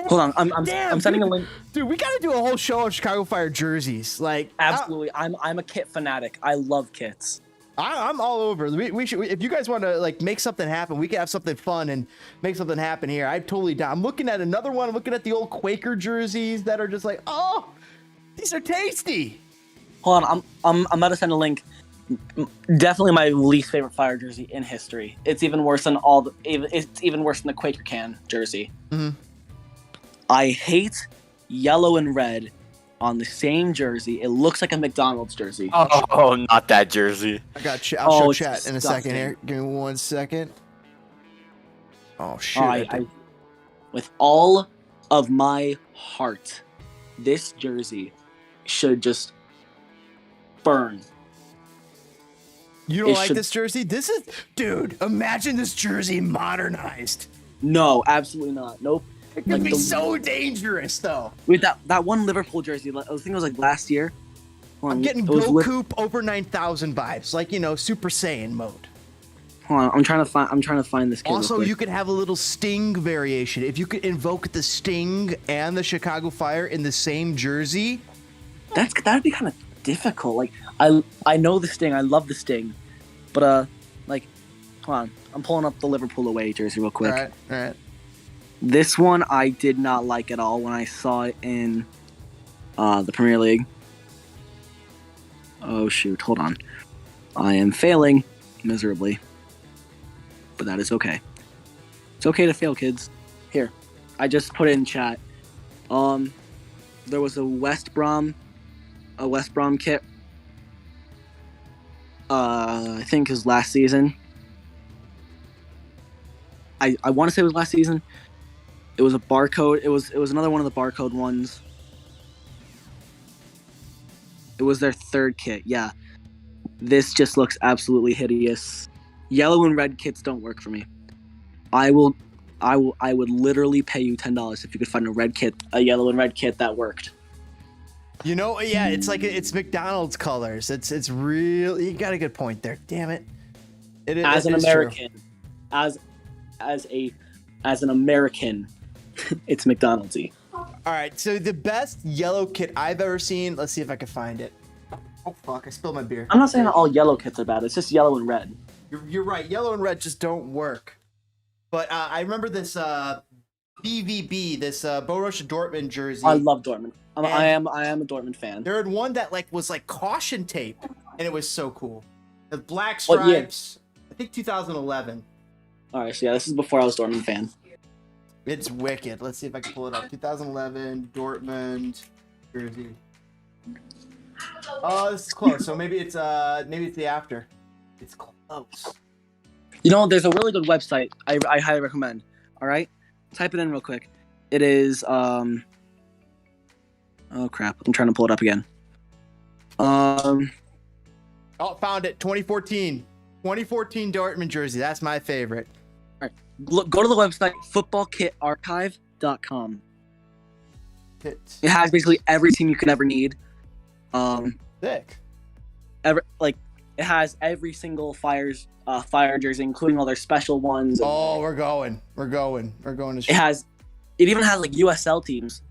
Hold on, I'm sending a link. Dude, we gotta do a whole show of Chicago Fire jerseys. Like, Absolutely, I'm a kit fanatic. I love kits. I'm all over. We should. If you guys want to like make something happen, we can have something fun and make something happen here. I'm totally down. I'm looking at another one. I'm looking at the old Quaker jerseys that are just like, oh, these are tasty. Hold on, I'm about to send a link. Definitely my least favorite Fire jersey in history. It's even worse than it's even worse than the Quaker can jersey. Mm-hmm. I hate yellow and red on the same jersey. It looks like a McDonald's jersey. Oh, not that jersey. I got you. I'll show it's chat in a second here. Give me 1 second. Oh shit! With all of my heart, this jersey should just burn. You don't like this jersey? This is, dude. Imagine this jersey modernized. No, absolutely not. Nope. It could be so dangerous, though. With that one Liverpool jersey, I think it was like last year. I'm getting Goku over 9,000 vibes, like Super Saiyan mode. Hold on, I'm trying to find this kid. Also, you could have a little Sting variation. If you could invoke the Sting and the Chicago Fire in the same jersey, that'd be kind of difficult. Like I know the Sting, I love the Sting, but like, hold on, I'm pulling up the Liverpool away jersey real quick. All right. This one I did not like at all when I saw it in the Premier League. Oh shoot, hold on. I am failing miserably. But that is okay. It's okay to fail, kids. Here, I just put it in chat. There was a West Brom kit. I think it was last season. I want to say it was last season. It was a barcode. It was another one of the barcode ones. It was their third kit. Yeah. This just looks absolutely hideous. Yellow and red kits don't work for me. I would literally pay you $10 if you could find a yellow and red kit that worked. Yeah, it's like it's McDonald's colors. It's real. You got a good point there. Damn it. As an American, as an American, it's McDonald's-y. All right, so the best yellow kit I've ever seen. Let's see if I can find it. Oh fuck! I spilled my beer. I'm not saying all yellow kits are bad. It's just yellow and red. You're right. Yellow and red just don't work. But I remember this BVB, this Borussia Dortmund jersey. I love Dortmund. I am a Dortmund fan. There had one that was like caution tape, and it was so cool. The black stripes. I think 2011. All right, so yeah, this is before I was a Dortmund fan. It's wicked. Let's see if I can pull it up. 2011 Dortmund jersey. Oh, this is close. So maybe it's the after. It's close. There's a really good website I highly recommend. All right, type it in real quick. It is oh crap! I'm trying to pull it up again. Oh, found it. 2014 Dortmund jersey. That's my favorite. All right, go to the website footballkitarchive.com. It has basically every team you could ever need. Sick. It has every single Fire jersey, including all their special ones. Oh, we're going to. It even has like USL teams.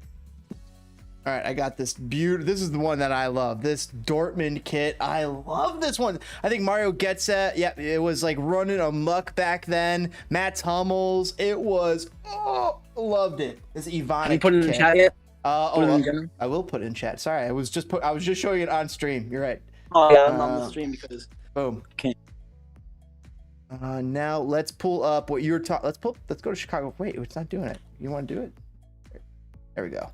All right, I got this beautiful. This is the one that I love. This Dortmund kit. I love this one. I think Mario gets it. Yeah, it was like running amok back then. Matt Hummels. It was. Oh, loved it. This Ivana. Have you put it in the chat yet? I will put it in chat. Sorry, I was just showing it on stream. You're right. Oh yeah, I'm on the stream because. Boom. Okay. Now let's pull up what you're talking. Let's go to Chicago. Wait, it's not doing it. You want to do it? There we go.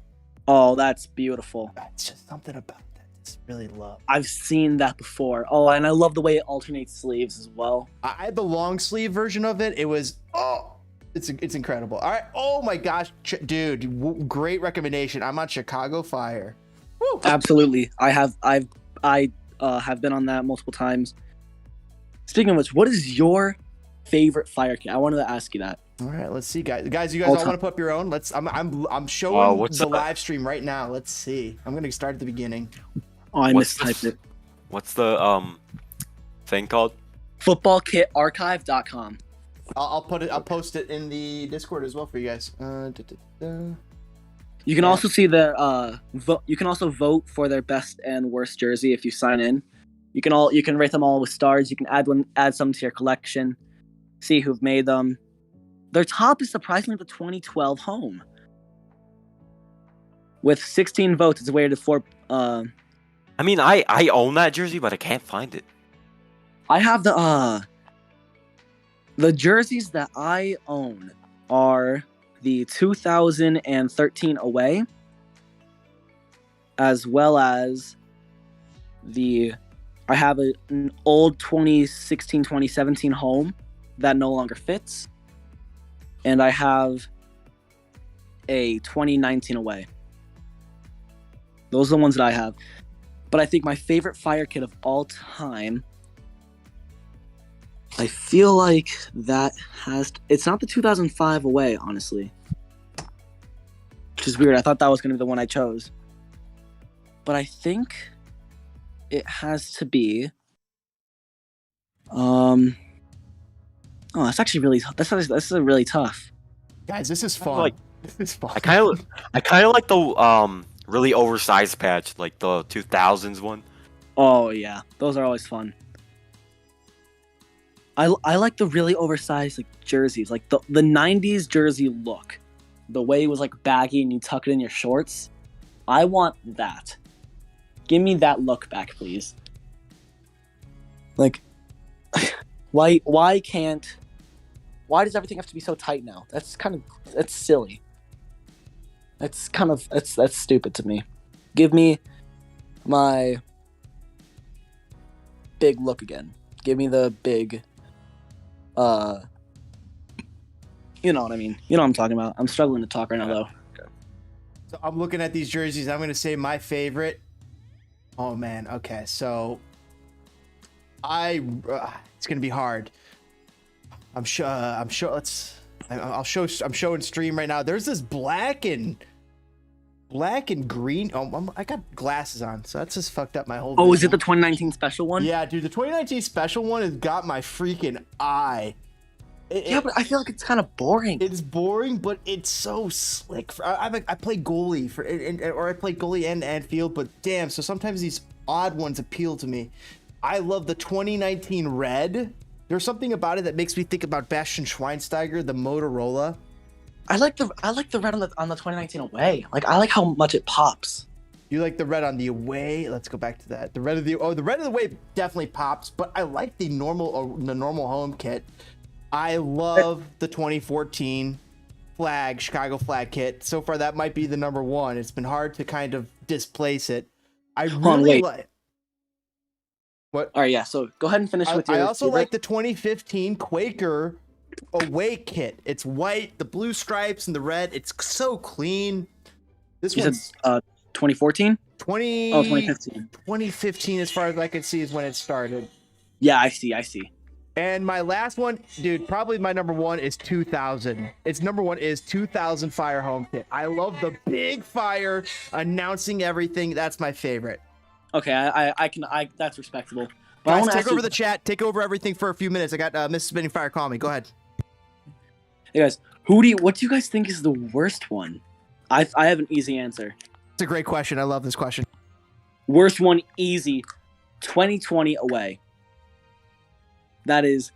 Oh, that's beautiful. It's just something about that. I just really love. I've seen that before. Oh, and I love the way it alternates sleeves as well. I had the long sleeve version of it. It was it's incredible. All right. Oh my gosh, dude, great recommendation. I'm on Chicago Fire. Woo. Absolutely. I have been on that multiple times. Speaking of which, what is your favorite fire kit? I wanted to ask you that. All right, let's see, guys. You guys all want to put up your own? I'm showing the live stream right now. Let's see. I'm gonna start at the beginning. Oh, I mistyped it. What's the thing called? Footballkitarchive.com. I'll post it in the Discord as well for you guys. You can also see their you can also vote for their best and worst jersey if you sign in. You can rate them all with stars. You can add some to your collection. See who've made them. Their top is surprisingly the 2012 home. With 16 votes, it's weighted for. I mean, I own that jersey, but I can't find it. I have the jerseys that I own are the 2013 away, as well as I have an old 2016-2017 home that no longer fits. And I have a 2019 away. Those are the ones that I have. But I think my favorite fire kit of all time, I feel like it's not the 2005 away, honestly. Which is weird. I thought that was going to be the one I chose. But I think it has to be... Oh, that's actually really. This is really tough. Guys, this is fun. This is fun. I kind of like the really oversized patch, like the 2000s one. Oh yeah, those are always fun. I like the really oversized like jerseys, like the 90s jersey look. The way it was like baggy and you tuck it in your shorts. I want that. Give me that look back, please. Like, why does everything have to be so tight now? That's silly. That's stupid to me. Give me my big look again. Give me the big, you know what I mean. You know what I'm talking about. I'm struggling to talk right now, though. Okay. So I'm looking at these jerseys. I'm going to say my favorite. Oh, man. Okay, so it's going to be hard. I'm showing stream right now. There's this black and green. Oh, I got glasses on, so that's just fucked up my whole. Oh, is it the 2019 special one? Yeah, dude, the 2019 special one has got my freaking eye. But I feel like it's kind of boring. It's boring, but it's so slick. I play goalie or I play goalie and field, but damn, so sometimes these odd ones appeal to me. I love the 2019 red. There's something about it that makes me think about Bastian Schweinsteiger, the Motorola. I like the red on the 2019 away. Like, I like how much it pops. You like the red on the away? Let's go back to that. The red of the away definitely pops, but I like the normal home kit. I love the 2014 Chicago flag kit. So far, that might be the number one. It's been hard to kind of displace it. I really like. What? All right, yeah. So go ahead and finish with your. I also like the 2015 Quaker away kit. It's white, the blue stripes, and the red. It's so clean. This one's 2014. 2015. 2015, as far as I can see, is when it started. Yeah, I see. And my last one, dude, probably my number one is 2000. Its number one is 2000 Fire home kit. I love the big fire announcing everything. That's my favorite. Okay, I can that's respectable. But guys, take over the chat. Take over everything for a few minutes. I got Mrs. Spitting Fire calling me. Go ahead. Hey guys, what do you guys think is the worst one? I have an easy answer. It's a great question. I love this question. Worst one, easy. 2020 away. That is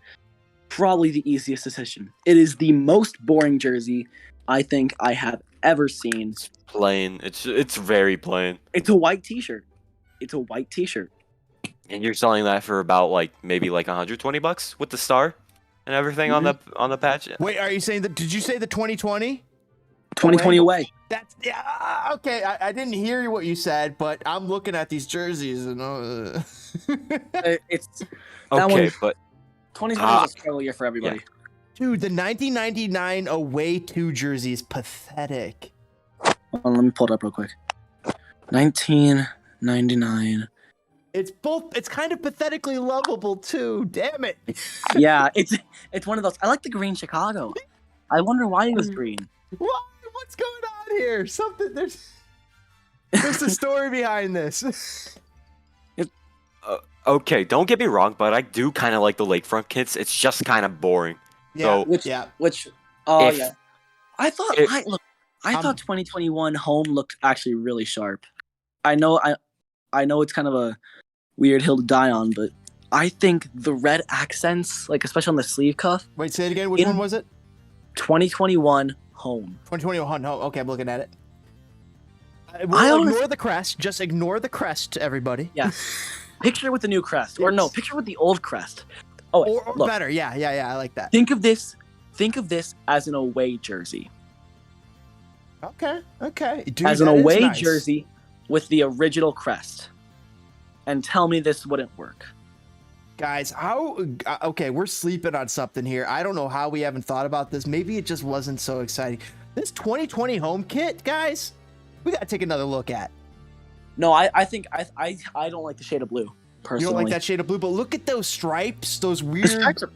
probably the easiest decision. It is the most boring jersey I think I have ever seen. Plain. It's very plain. It's a white t-shirt. It's a white t-shirt. And you're selling that for about like maybe like $120 with the star and everything on the patch. Wait, are you saying that? Did you say the 2020? 2020 away. That's okay. I didn't hear what you said, but I'm looking at these jerseys and It's Okay, but 2020 was a struggle year for everybody. Yeah. dude, the 1999 away 2 jersey is pathetic. Hold on, let me pull it up real quick. 1999. It's both. It's kind of pathetically lovable too. Damn it. Yeah, it's one of those. I like the green Chicago. I wonder why it was green. What? What's going on here? Something. There's a story behind this. okay, don't get me wrong, but I do kind of like the lakefront kits. It's just kind of boring. Yeah. So Oh If- yeah. I thought I thought 2021 home looked actually really sharp. I know it's kind of a weird hill to die on, but I think the red accents, like especially on the sleeve cuff, Wait, say it again. Which one was it? 2021 home. 2021. No, okay, I'm looking at it. I We'll honest- ignore the crest. Just ignore the crest, everybody. Yeah. Picture with the new crest, or no, picture with the old crest. Oh, wait, Or look. better. Yeah. I like that. Think of this as an away jersey. Okay. Dude, As an that is away nice. jersey with the original crest. And tell me this wouldn't work. Guys, okay, we're sleeping on something here. I don't know how we haven't thought about this. Maybe it just wasn't so exciting. This 2020 home kit, guys, we got to take another look at. No, I think I don't like the shade of blue, personally. You don't like that shade of blue, but look at those stripes, those The weird... stripes are-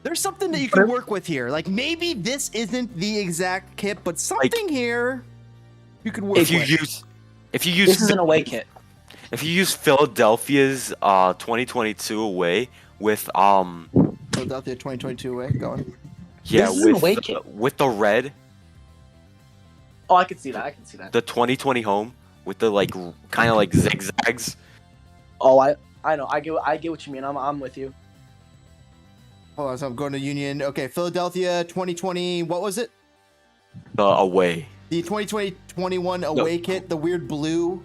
There's something that you can work with here. Like, maybe this isn't the exact kit, but something here you can work if you with. use This is an away kit. if you use Philadelphia's 2022 away with Philadelphia 2022 away, going. yeah This is an away kit. with the red, Oh, I can see that. the 2020 home with the like kind of like zigzags. Oh, I know. I get what you mean. I'm with you. Hold on, so I'm going to Union. Okay, Philadelphia 2020, what was it? The away. The 2020-21 away kit, the weird blue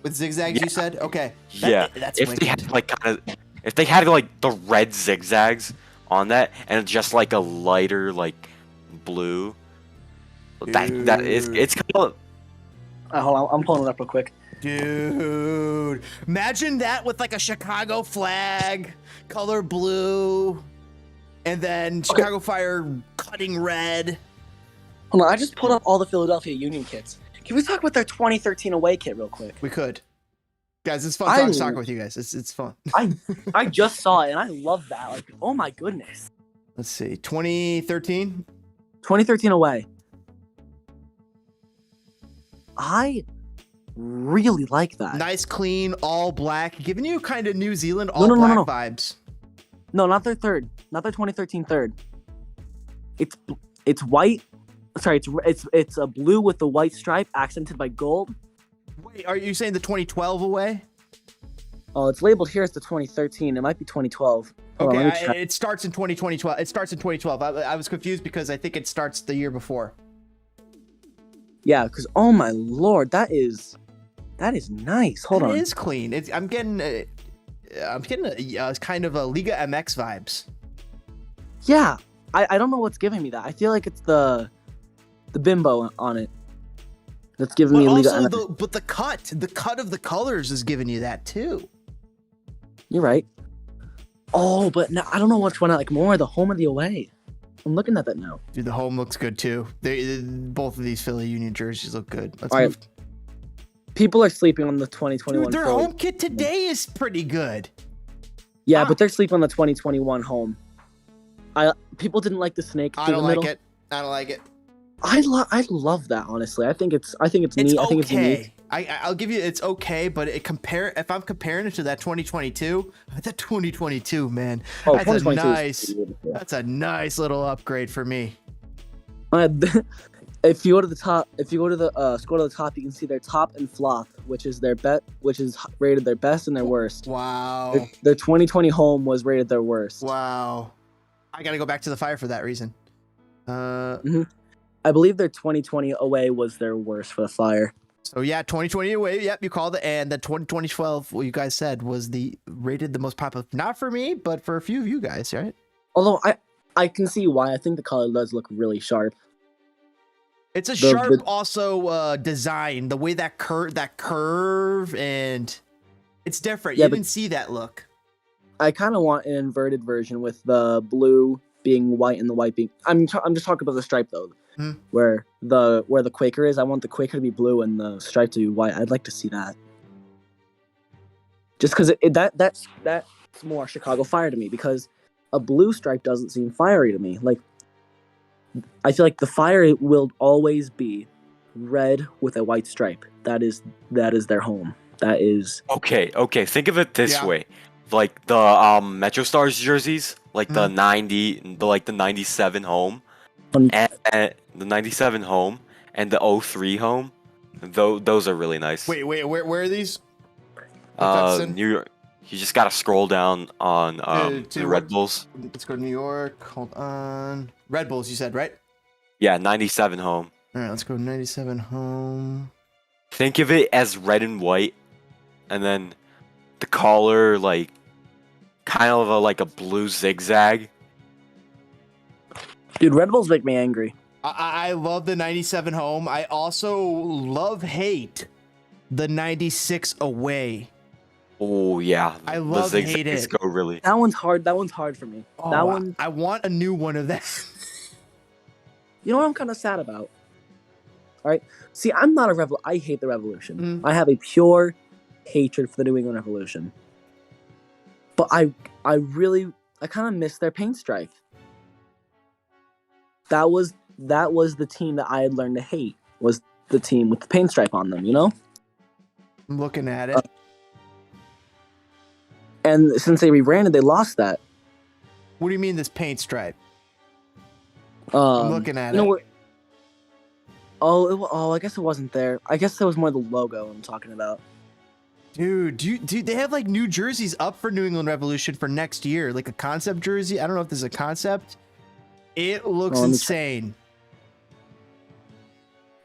with zigzags, you said? Okay. That's if they had like if they had like the red zigzags on that and just like a lighter like blue, that is it's kind of. Hold on. I'm pulling it up real quick. Dude, imagine that with like a Chicago flag, color blue, and then Chicago Fire cutting red. Hold on. I just pulled up all the Philadelphia Union kits. Can we talk about their 2013 away kit real quick? We could. Guys, it's fun talking with you guys. It's fun. I just saw it and I love that. Like, oh my goodness. Let's see. 2013? 2013 away. I really like that. Nice, clean, all black, giving you kind of New Zealand No, all no, no, black no. vibes. No, not their third. Not their 2013 third. It's white. Sorry, it's a blue with the white stripe accented by gold. Wait, are you saying the 2012 away? Oh, it's labeled here as the 2013. It might be 2012. Hold on, let me Okay, check. it starts in 2012. It starts in 2012. I was confused because I think it starts the year before. Yeah, because oh my lord, that is nice. Hold on. It is clean. I'm getting a kind of a Liga MX vibes. Yeah, I don't know what's giving me that. I feel like it's the bimbo on it that's giving me But Liga also, MX. the cut of the colors is giving you that too. You're right. Oh, but now, I don't know which one I like more, the home or the away. I'm looking at that now. Dude, the home looks good too. Both of these Philly Union jerseys look good. Let's All right. move. People are sleeping on the 2021 Dude, their Philly. home kit today is pretty good. Yeah, but they're sleeping on the 2021 home. People didn't like the snake I through don't the middle. like it. I don't like it. I love that, honestly. I think it's neat. It's I think it's unique. okay. I'll give you it's okay, but if I'm comparing it to that 2022, that 2022, man, Oh, that's a 2022 is nice pretty good, yeah. that's a nice little upgrade for me. If you go to the top, scroll to the top, you can see their top and flop, which is rated their best and their worst. Wow. Their 2020 home was rated their worst. Wow. I gotta go back to the Fire for that reason. I believe their 2020 away was their worst for the Fire. So yeah, 2020 away. Yep, you called it. And the 2012, what you guys said was rated the most popular. Not for me, but for a few of you guys, right? Although I can see why. I think the color does look really sharp. It's a sharp also design. The way that curve and it's different. Yeah, You didn't see that look. I kind of want an inverted version with the blue being white and the white being. I'm just talking about the stripe though, where the Quaker is. I want the Quaker to be blue and the stripe to be white. I'd like to see that. Just because that's more Chicago Fire to me, because a blue stripe doesn't seem fiery to me. Like, I feel like the Fire will always be red with a white stripe. That is their home. That is Okay. Think of it this way. Like the Metro Stars jerseys, like the 97 home, and the 97 home and the 03 home. Those are really nice. Wait, where are these? New York. You just gotta scroll down on the Red Bulls. Let's go to New York. Hold on. Red Bulls, you said, right? Yeah, 97 home. All right, let's go 97 home. Think of it as red and white, and then the collar like kind of like a blue zigzag. Dude, Red Bulls make me angry. I love the 97 home. I also hate the 96 away. Oh yeah, I love the hate zigzags it. go really. That one's hard. That one's hard for me. Oh, that one. I want a new one of that. You know what I'm kind of sad about? All right. See, I'm not a I hate the Revolution. I have a pure hatred for the New England Revolution. But I kind of miss their paint stripe. That was the team that I had learned to hate. Was the team with the paint stripe on them? You know. I'm looking at it. And since they rebranded, they lost that. What do you mean this paint stripe? I'm looking at it. I guess it wasn't there. I guess that was more the logo I'm talking about. Dude, they have like new jerseys up for New England Revolution for next year, like a concept jersey. I don't know if this is a concept. It looks insane.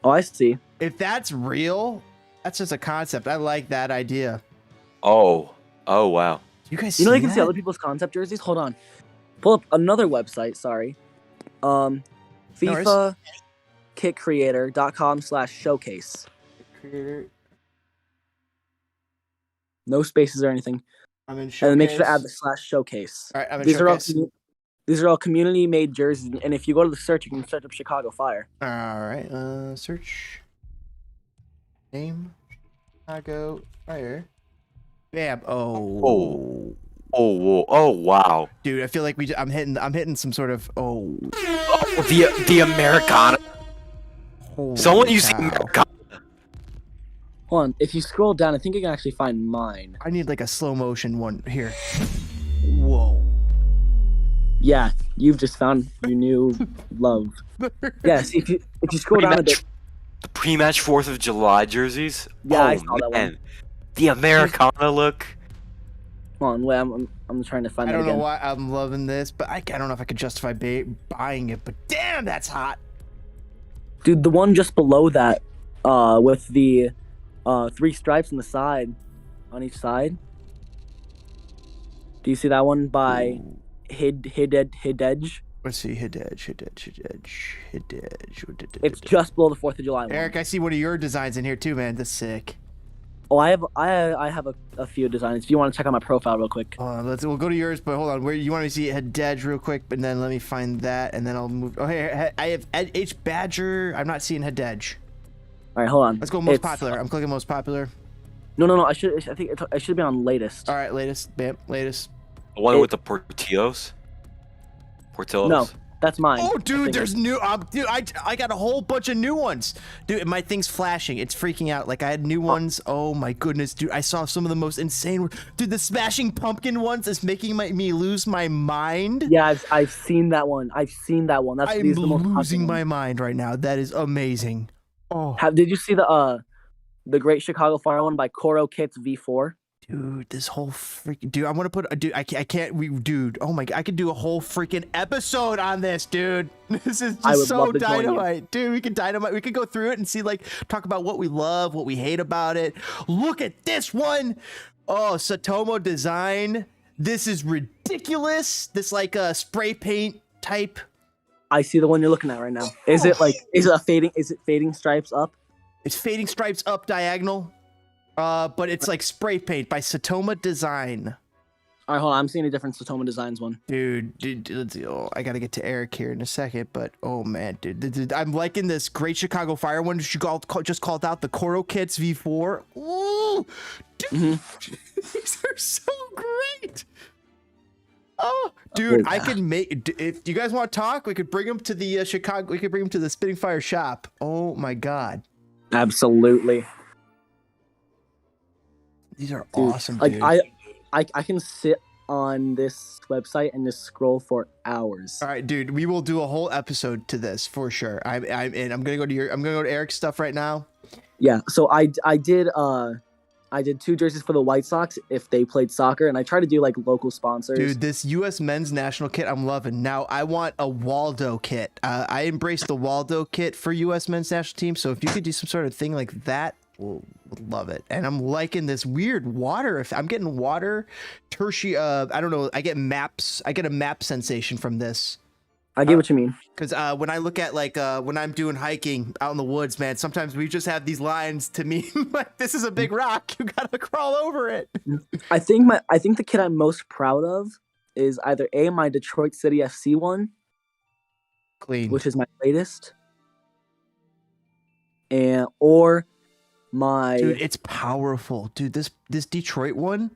Oh, I see. If that's real, that's just a concept. I like that idea. Oh wow. You guys, you can see other people's concept jerseys. Hold on, pull up another website. Sorry, FIFA kitcreator.com/showcase. Creator. No spaces or anything. I'm in showcase. And then make sure to add the /showcase. All right, I'm in these showcase. These are all community made jerseys, and if you go to the search, you can search up Chicago Fire. All right, search name Chicago Fire. Bam. Oh wow. Dude, I feel like I'm hitting some sort of the Americana. Someone using Americana. Hold on, if you scroll down, I think you can actually find mine. I need like a slow motion one here. Whoa. Yeah, you've just found your new love. Yeah, see, if you scroll down a bit. The pre-match 4th of July jerseys. Yeah, I saw that one. The Americana look. Hold on, wait, I'm trying to find that again. I don't know why I'm loving this, but I don't know if I could justify buying it. But damn, that's hot. Dude, the one just below that, with the 3 stripes on the side, on each side. Do you see that one by Hidedge? Let's see, Hidedge. It's just below the 4th of July one. Eric, I see one of your designs in here too, man. That's sick. Oh, I have a few designs. If you want to check out my profile real quick. We'll go to yours, but hold on. Where you want me to see Hidedge real quick, but then let me find that, and then I'll move. Oh, hey, I have H Badger. I'm not seeing Hidedge. All right, hold on. Let's go most popular. I'm clicking most popular. No. I think it should be on latest. All right, latest. Bam, latest. The one with the Portillos. No, That's mine. Oh, I dude, think. there's new. Dude, I got a whole bunch of new ones. Dude, my thing's flashing. It's freaking out. Like I had new ones. Oh my goodness, dude. I saw some of the most insane. Dude, the Smashing Pumpkin ones is making me lose my mind. Yeah, I've seen that one. I've seen that one. I'm These are the most popular losing my ones. mind right now. That is amazing. Oh, Did you see the Great Chicago Fire one by Koro Kits V4? dude, this whole freaking dude. I want to put. Dude, I can't. Dude, oh my god, I could do a whole freaking episode on this, dude. This is I just would so love to join you. dynamite, dude. We could dynamite. We could go through it and see, like, talk about what we love, what we hate about it. Look at this one. Oh, Satomo design. This is ridiculous. This like a spray paint type. I see the one you're looking at right now. Is it fading stripes up? It's fading stripes up diagonal. But it's like spray paint by Satoma Design. All right, hold on. I'm seeing a different Satoma Designs one. Dude, let's see. Oh, I gotta get to Eric here in a second, but oh man, dude, I'm liking this Great Chicago Fire one. Just called out the Koro Kits V4. Ooh, dude, these are so great. Oh, dude, I can make. If you guys want to talk, we could bring them to the Chicago. We could bring them to the Spitting Fire shop. Oh my god, Absolutely. these are Dude, awesome. Like Dude. I can sit on this website and just scroll for hours. All right, dude. We will do a whole episode to this for sure. I'm gonna go to Eric's stuff right now. Yeah. So I did 2 jerseys for the White Sox if they played soccer, and I try to do like local sponsors. Dude, this U.S. men's national kit, I'm loving. Now I want a Waldo kit. I embrace the Waldo kit for U.S. men's national team. So if you could do some sort of thing like that, we'll love it. And I'm liking this weird water. If I'm getting water, tertiary. I don't know. I get maps. I get a map sensation from this. I get what you mean. Because when I look at like when I'm doing hiking out in the woods, man, sometimes we just have these lines to me like this is a big rock. You gotta crawl over it. I think the kid I'm most proud of is either my Detroit City FC one, Clean. which is my latest, or my Dude, it's powerful. Dude, this Detroit one.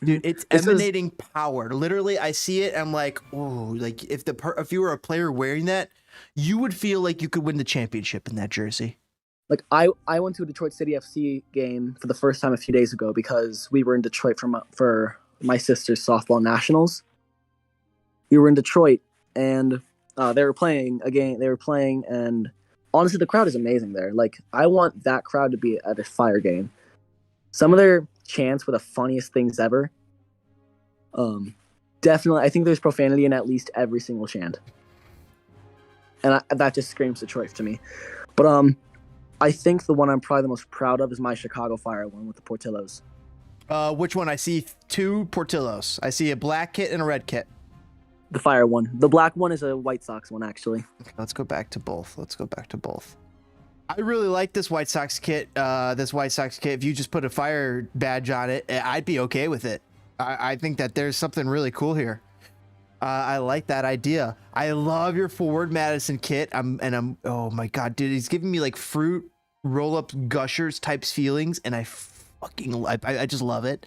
Dude, it's This is- emanating power. Literally, I see it. I'm like, oh, like if you were a player wearing that, you would feel like you could win the championship in that jersey. like I went to a Detroit City FC game for the first time a few days ago because we were in Detroit for my sister's softball nationals. We were in Detroit and they were playing a game. They were playing, and honestly, the crowd is amazing there. Like I want that crowd to be at a Fire game. Some of their chants were the funniest things ever. Definitely, I think there's profanity in at least every single chant, and that just screams Detroit to me. But I think the one I'm probably the most proud of is my Chicago Fire one with the Portillos. Which one? I see 2 Portillos. I see a black kit and a red kit. The Fire one. The black one is a White Sox one, actually. Okay, let's go back to both. I really like this White Sox kit. If you just put a Fire badge on it, I'd be okay with it. I think that there's something really cool here. I like that idea. I love your Forward Madison kit. Oh my god, dude, he's giving me like fruit roll-up gushers types feelings, and I just love it.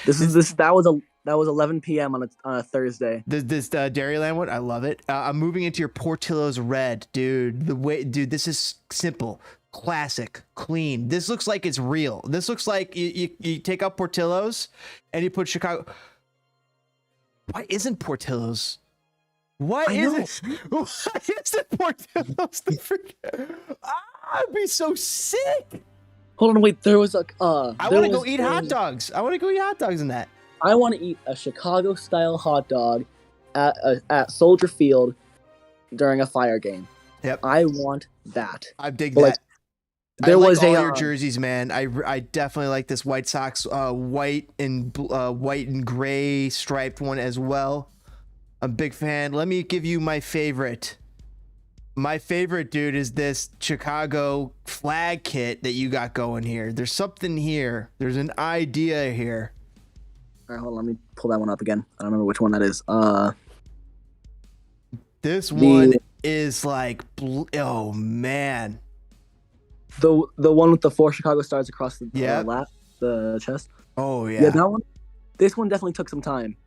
That was 11 p.m. on a Thursday. This Dairyland one, I love it. I'm moving into your Portillo's red, dude. This is simple, classic, clean. This looks like it's real. This looks like you take out Portillo's and you put Chicago. Why isn't Portillo's? Why isn't Portillo's the freak? I'd be so sick. Hold on, wait. There was a. I want to go eat hot dogs. I want to go eat hot dogs in that. I want to eat a Chicago-style hot dog at Soldier Field during a Fire game. Yep. I want that. I dig But, that. like, there I like was all a your jerseys, man. I definitely like this White Sox white and gray striped one as well. I'm a big fan. Let me give you my favorite. My favorite, dude, is this Chicago flag kit that you got going here. There's something here. There's an idea here. All right, hold on. Let me pull that one up again. I don't remember which one that is. This one is like, oh man. The one with the 4 Chicago stars across the the chest. Oh yeah. Yeah, that one. This one definitely took some time.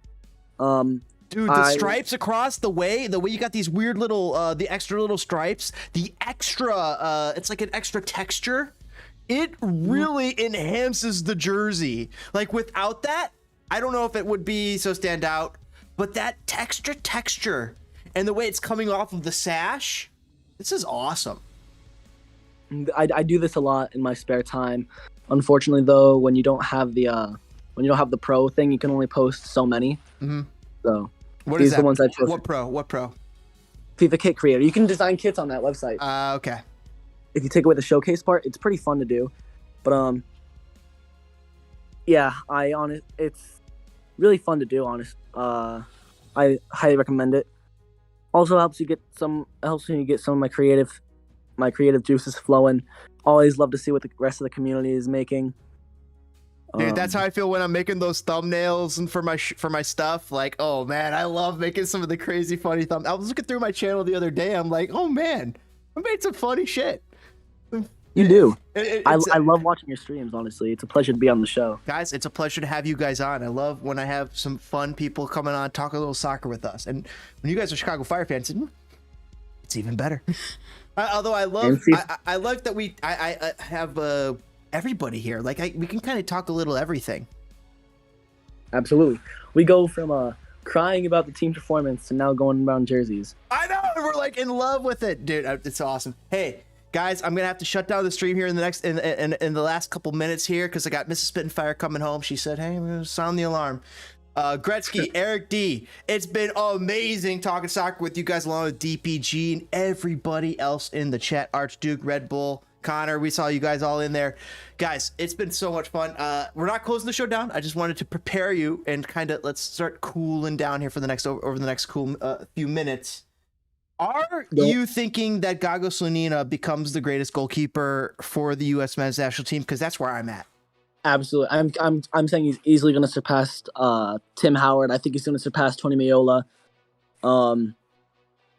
Dude, the stripes across the way you got these weird little, the extra little stripes, the extra, it's like an extra texture. It really enhances the jersey. Like without that, I don't know if it would be so stand out, but that texture and the way it's coming off of the sash, this is awesome. I do this a lot in my spare time. Unfortunately, though, when you don't have the pro thing, you can only post so many. Mm-hmm. So what these is are that? the ones I chose. What pro? FIFA Kit Creator. You can design kits on that website. Okay. If you take away the showcase part, it's pretty fun to do. But yeah, it's really fun to do. I highly recommend it. Also helps me get some of my creative juices flowing. Always love to see what the rest of the community is making. Dude, that's how I feel when I'm making those thumbnails and for my stuff. Like, oh man, I love making some of the crazy funny thumbnails. I was looking through my channel the other day. I'm like, oh man, I made some funny shit. You do. I love watching your streams. Honestly, it's a pleasure to be on the show, guys. It's a pleasure to have you guys on. I love when I have some fun people coming on, talk a little soccer with us. And when you guys are Chicago Fire fans, it's even better. Although I love that I have everybody here. Like we can kind of talk a little everything. Absolutely. We go from crying about the team performance to now going around jerseys. I know, we're like in love with it, dude. It's awesome. Hey guys, I'm gonna have to shut down the stream here in the last couple minutes here because I got Mrs. Spittingfire coming home. She said, "Hey, I'm gonna sound the alarm." Gretzky, Eric D, it's been amazing talking soccer with you guys along with DPG and everybody else in the chat. Archduke, Red Bull, Connor, we saw you guys all in there. Guys, it's been so much fun. We're not closing the show down. I just wanted to prepare you and kind of let's start cooling down here for the next over the next few minutes. Are you thinking that Gaga Slonina becomes the greatest goalkeeper for the U.S. men's national team? Because that's where I'm at. Absolutely. I'm saying he's easily going to surpass Tim Howard. I think he's going to surpass Tony Meola.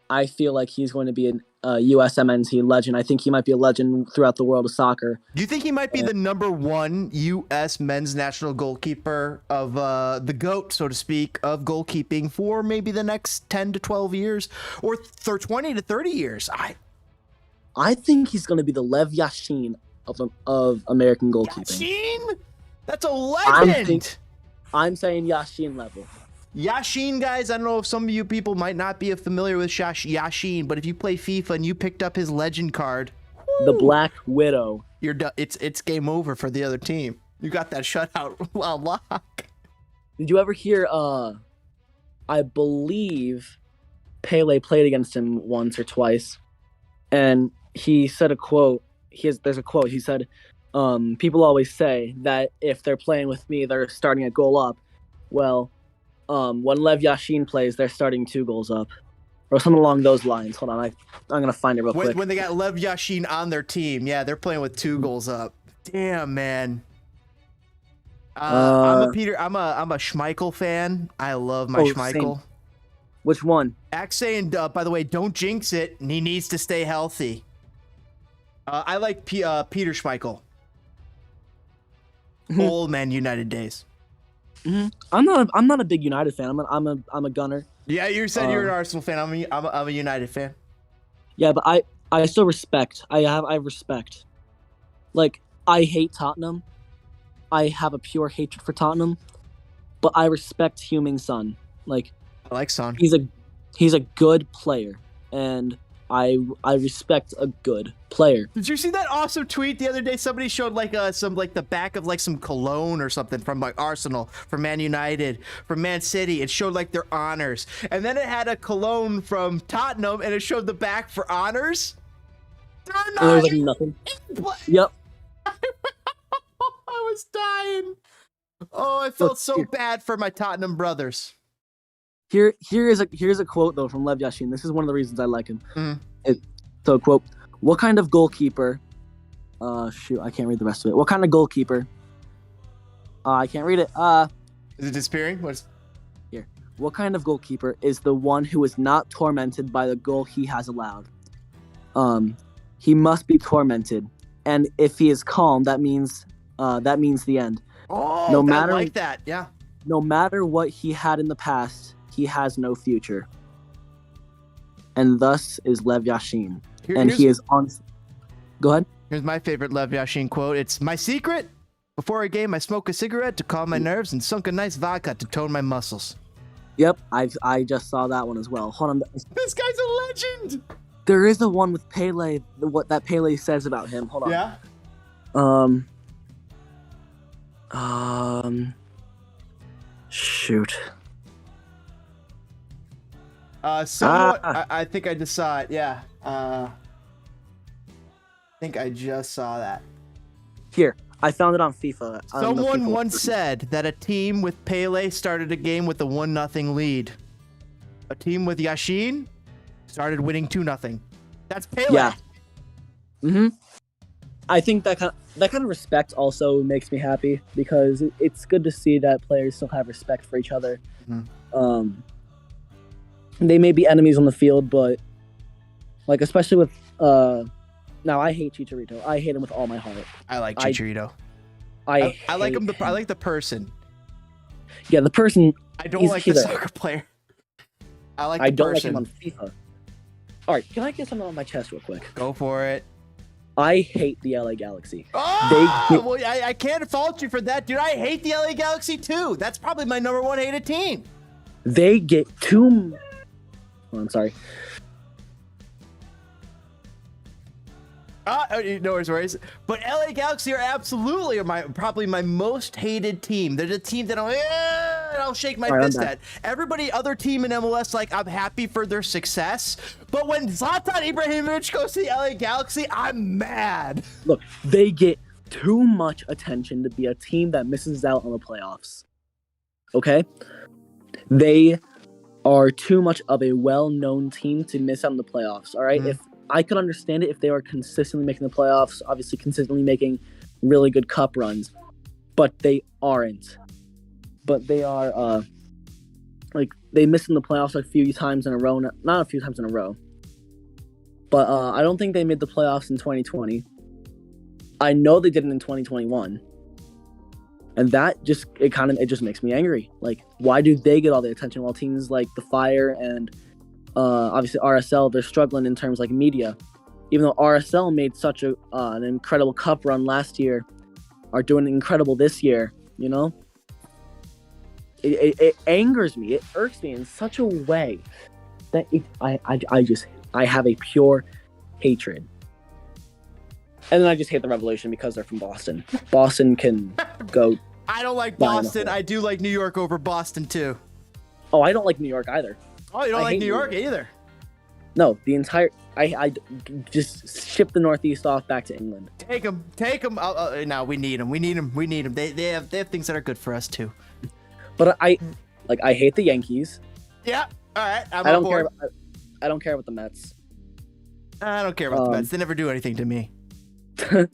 I feel like he's going to be a U.S. MNT legend. I think he might be a legend throughout the world of soccer. Do you think he might be the #1 U.S. men's national goalkeeper of the GOAT, so to speak, of goalkeeping for maybe the next 10 to 12 years or 20 to 30 years? I think he's going to be the Lev Yashin of American goalkeeping. Yashin? That's a legend. I'm saying Yashin level. Yashin, guys, I don't know if some of you people might not be familiar with Yashin, but if you play FIFA and you picked up his legend card, the Black Widow, you're done. It's game over for the other team. You got that shutout on lock. Did you ever hear? I believe Pele played against him once or twice, and he said a quote. There's a quote. He said, "People always say that if they're playing with me, they're starting a goal up. Well, when Lev Yashin plays, they're starting 2 goals up." Or something along those lines. Hold on, I'm going to find it real quick. When they got Lev Yashin on their team, yeah, they're playing with 2 goals up. Damn, man. I'm a Schmeichel fan. I love my Schmeichel. Same. Which one? Axe saying, by the way, don't jinx it. He needs to stay healthy. I like Peter Schmeichel. Old Man United days. Mm-hmm. I'm not a big United fan. I'm a Gunner. Yeah, you said you're an Arsenal fan. I'm a United fan. Yeah, but I still respect. I respect. Like, I hate Tottenham. I have a pure hatred for Tottenham, but I respect Heung-min Son. Like, I like Son. He's a good player, and I respect a good player. Did you see that awesome tweet the other day? Somebody showed like the back of like some cologne or something from like Arsenal, from Man United, from Man City. It showed like their honors, and then it had a cologne from Tottenham, and it showed the back for honors. They're not. It was like nothing. Yep. I was dying. Oh, I felt so bad for my Tottenham brothers. Here's a quote though from Lev Yashin. This is one of the reasons I like him. So quote, what kind of goalkeeper? Shoot, I can't read the rest of it. What kind of goalkeeper? I can't read it. Is it disappearing? What's here? What kind of goalkeeper is the one who is not tormented by the goal he has allowed? He must be tormented, and if he is calm, that means the end. Oh, I like that. Yeah. No matter what he had in the past, he has no future. And thus is Lev Yashin. Here- And here's- he is on. Go ahead. Here's my favorite Lev Yashin quote. It's my secret. Before a game, I smoke a cigarette to calm my nerves and sunk a nice vodka to tone my muscles. Yep, I just saw that one as well. Hold on. This guy's a legend. There is a one with Pele, what that Pele says about him. Hold on. Yeah. Shoot. Somewhat. I think I just saw it. Yeah. I think I just saw that. Here, I found it on FIFA. on the Someone FIFA once version. said that a team with Pele started a game with a 1-0 lead. A team with Yashin started winning 2-0. That's Pele. Yeah. I think that kind of respect also makes me happy because it's good to see that players still have respect for each other. They may be enemies on the field, but like especially with now I hate Chicharito. I hate him with all my heart. I like Chicharito. I like him. hate I like the person. Yeah, the person. I don't He's like the either. soccer player. I like I the don't person. like him on FIFA. All right, can I get something on my chest real quick? Go for it. I hate the LA Galaxy. Oh, well, I can't fault you for that, dude. I hate the LA Galaxy too. That's probably my number one hated team. They get too. Oh, I'm sorry. No worries. But LA Galaxy are absolutely probably my most hated team. They're the team that I'll shake my All right, fist I'm at. Everybody, other team in MLS, like I'm happy for their success. But when Zlatan Ibrahimovic goes to the LA Galaxy, I'm mad. Look, they get too much attention to be a team that misses out on the playoffs. Okay? They are too much of a well-known team to miss out on the playoffs, all right? Mhm. If I could understand it if they were consistently making the playoffs, obviously consistently making really good cup runs, but they aren't. But they are, like, they missed in the playoffs a few times in a row. Not a few times in a row. But I don't think they made the playoffs in 2020. I know they didn't in 2021. And that just, it just makes me angry. Like, why do they get all the attention while teams like the Fire and obviously RSL, they're struggling in terms like media. Even though RSL made such an incredible cup run last year, are doing incredible this year, you know? It angers me. It irks me in such a way that I have a pure hatred. And then I just hate the Revolution because they're from Boston. Boston can go. I don't like Fine. Boston. I do like New York over Boston too. Oh, I don't like New York either. Oh, you don't I like hate New New York either? No, the entire. I just ship the Northeast off back to England. Take them. No, we need them. They have things that are good for us too. But I hate the Yankees. Yeah. All right. I don't care. I don't care about the Mets. I don't care about the Mets. They never do anything to me. Right?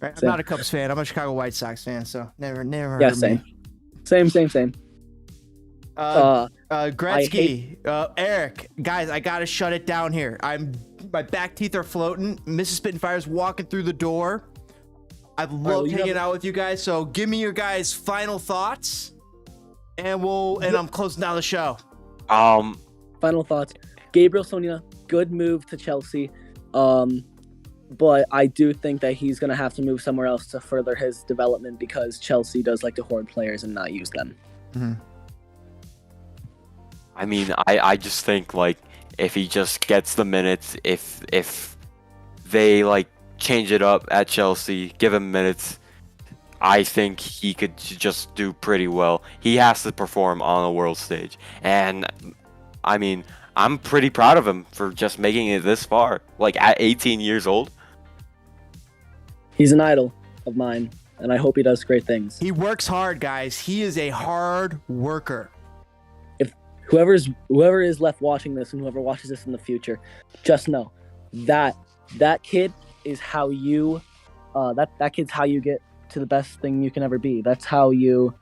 I'm Same. not a Cubs fan. I'm a Chicago White Sox fan. So never. Yeah, hurt same. Me. Same. Gretzky, Eric, guys, I gotta shut it down here. My back teeth are floating. Mrs. Spittinfire's walking through the door. I've loved hanging out with you guys. So give me your guys' final thoughts, and I'm closing down the show. Final thoughts. Gabriel Slonina, good move to Chelsea. But I do think that he's gonna have to move somewhere else to further his development because Chelsea does like to hoard players and not use them. Mm-hmm. I mean, I just think like if he just gets the minutes, if they like change it up at Chelsea, give him minutes, I think he could just do pretty well. He has to perform on the world stage, and I mean, I'm pretty proud of him for just making it this far, like at 18 years old. He's an idol of mine, and I hope he does great things. He works hard, guys. He is a hard worker. Whoever is left watching this and whoever watches this in the future, just know that kid is how you that kid's how you get to the best thing you can ever be. That's how you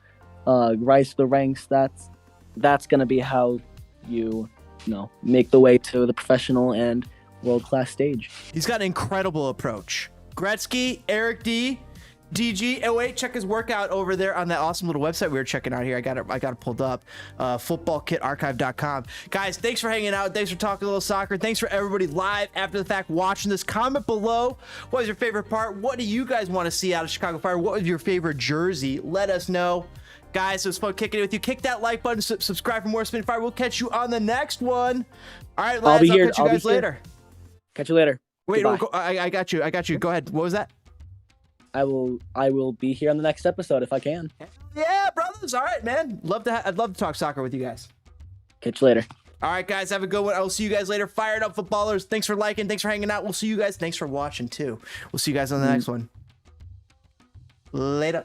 rise to the ranks. That's gonna be how you make the way to the professional and world-class stage. He's got an incredible approach. Gretzky, Eric D, DG. Oh wait, check his workout over there on that awesome little website we were checking out here. I got it pulled up. Footballkitarchive.com. Guys, thanks for hanging out. Thanks for talking a little soccer. Thanks for everybody live after the fact watching this. Comment below. What was your favorite part? What do you guys want to see out of Chicago Fire? What was your favorite jersey? Let us know. Guys, it was fun kicking it with you. Kick that like button. Subscribe for more Spin Fire. We'll catch you on the next one. All right, lads. I'll catch you guys later. Catch you later. Wait, I got you. I got you. Go ahead. What was that? I will be here on the next episode if I can. Yeah, brothers. All right, man. I'd love to talk soccer with you guys. Catch you later. All right, guys. Have a good one. I will see you guys later. Fired up footballers. Thanks for liking. Thanks for hanging out. We'll see you guys. Thanks for watching too. We'll see you guys on the next one. Later.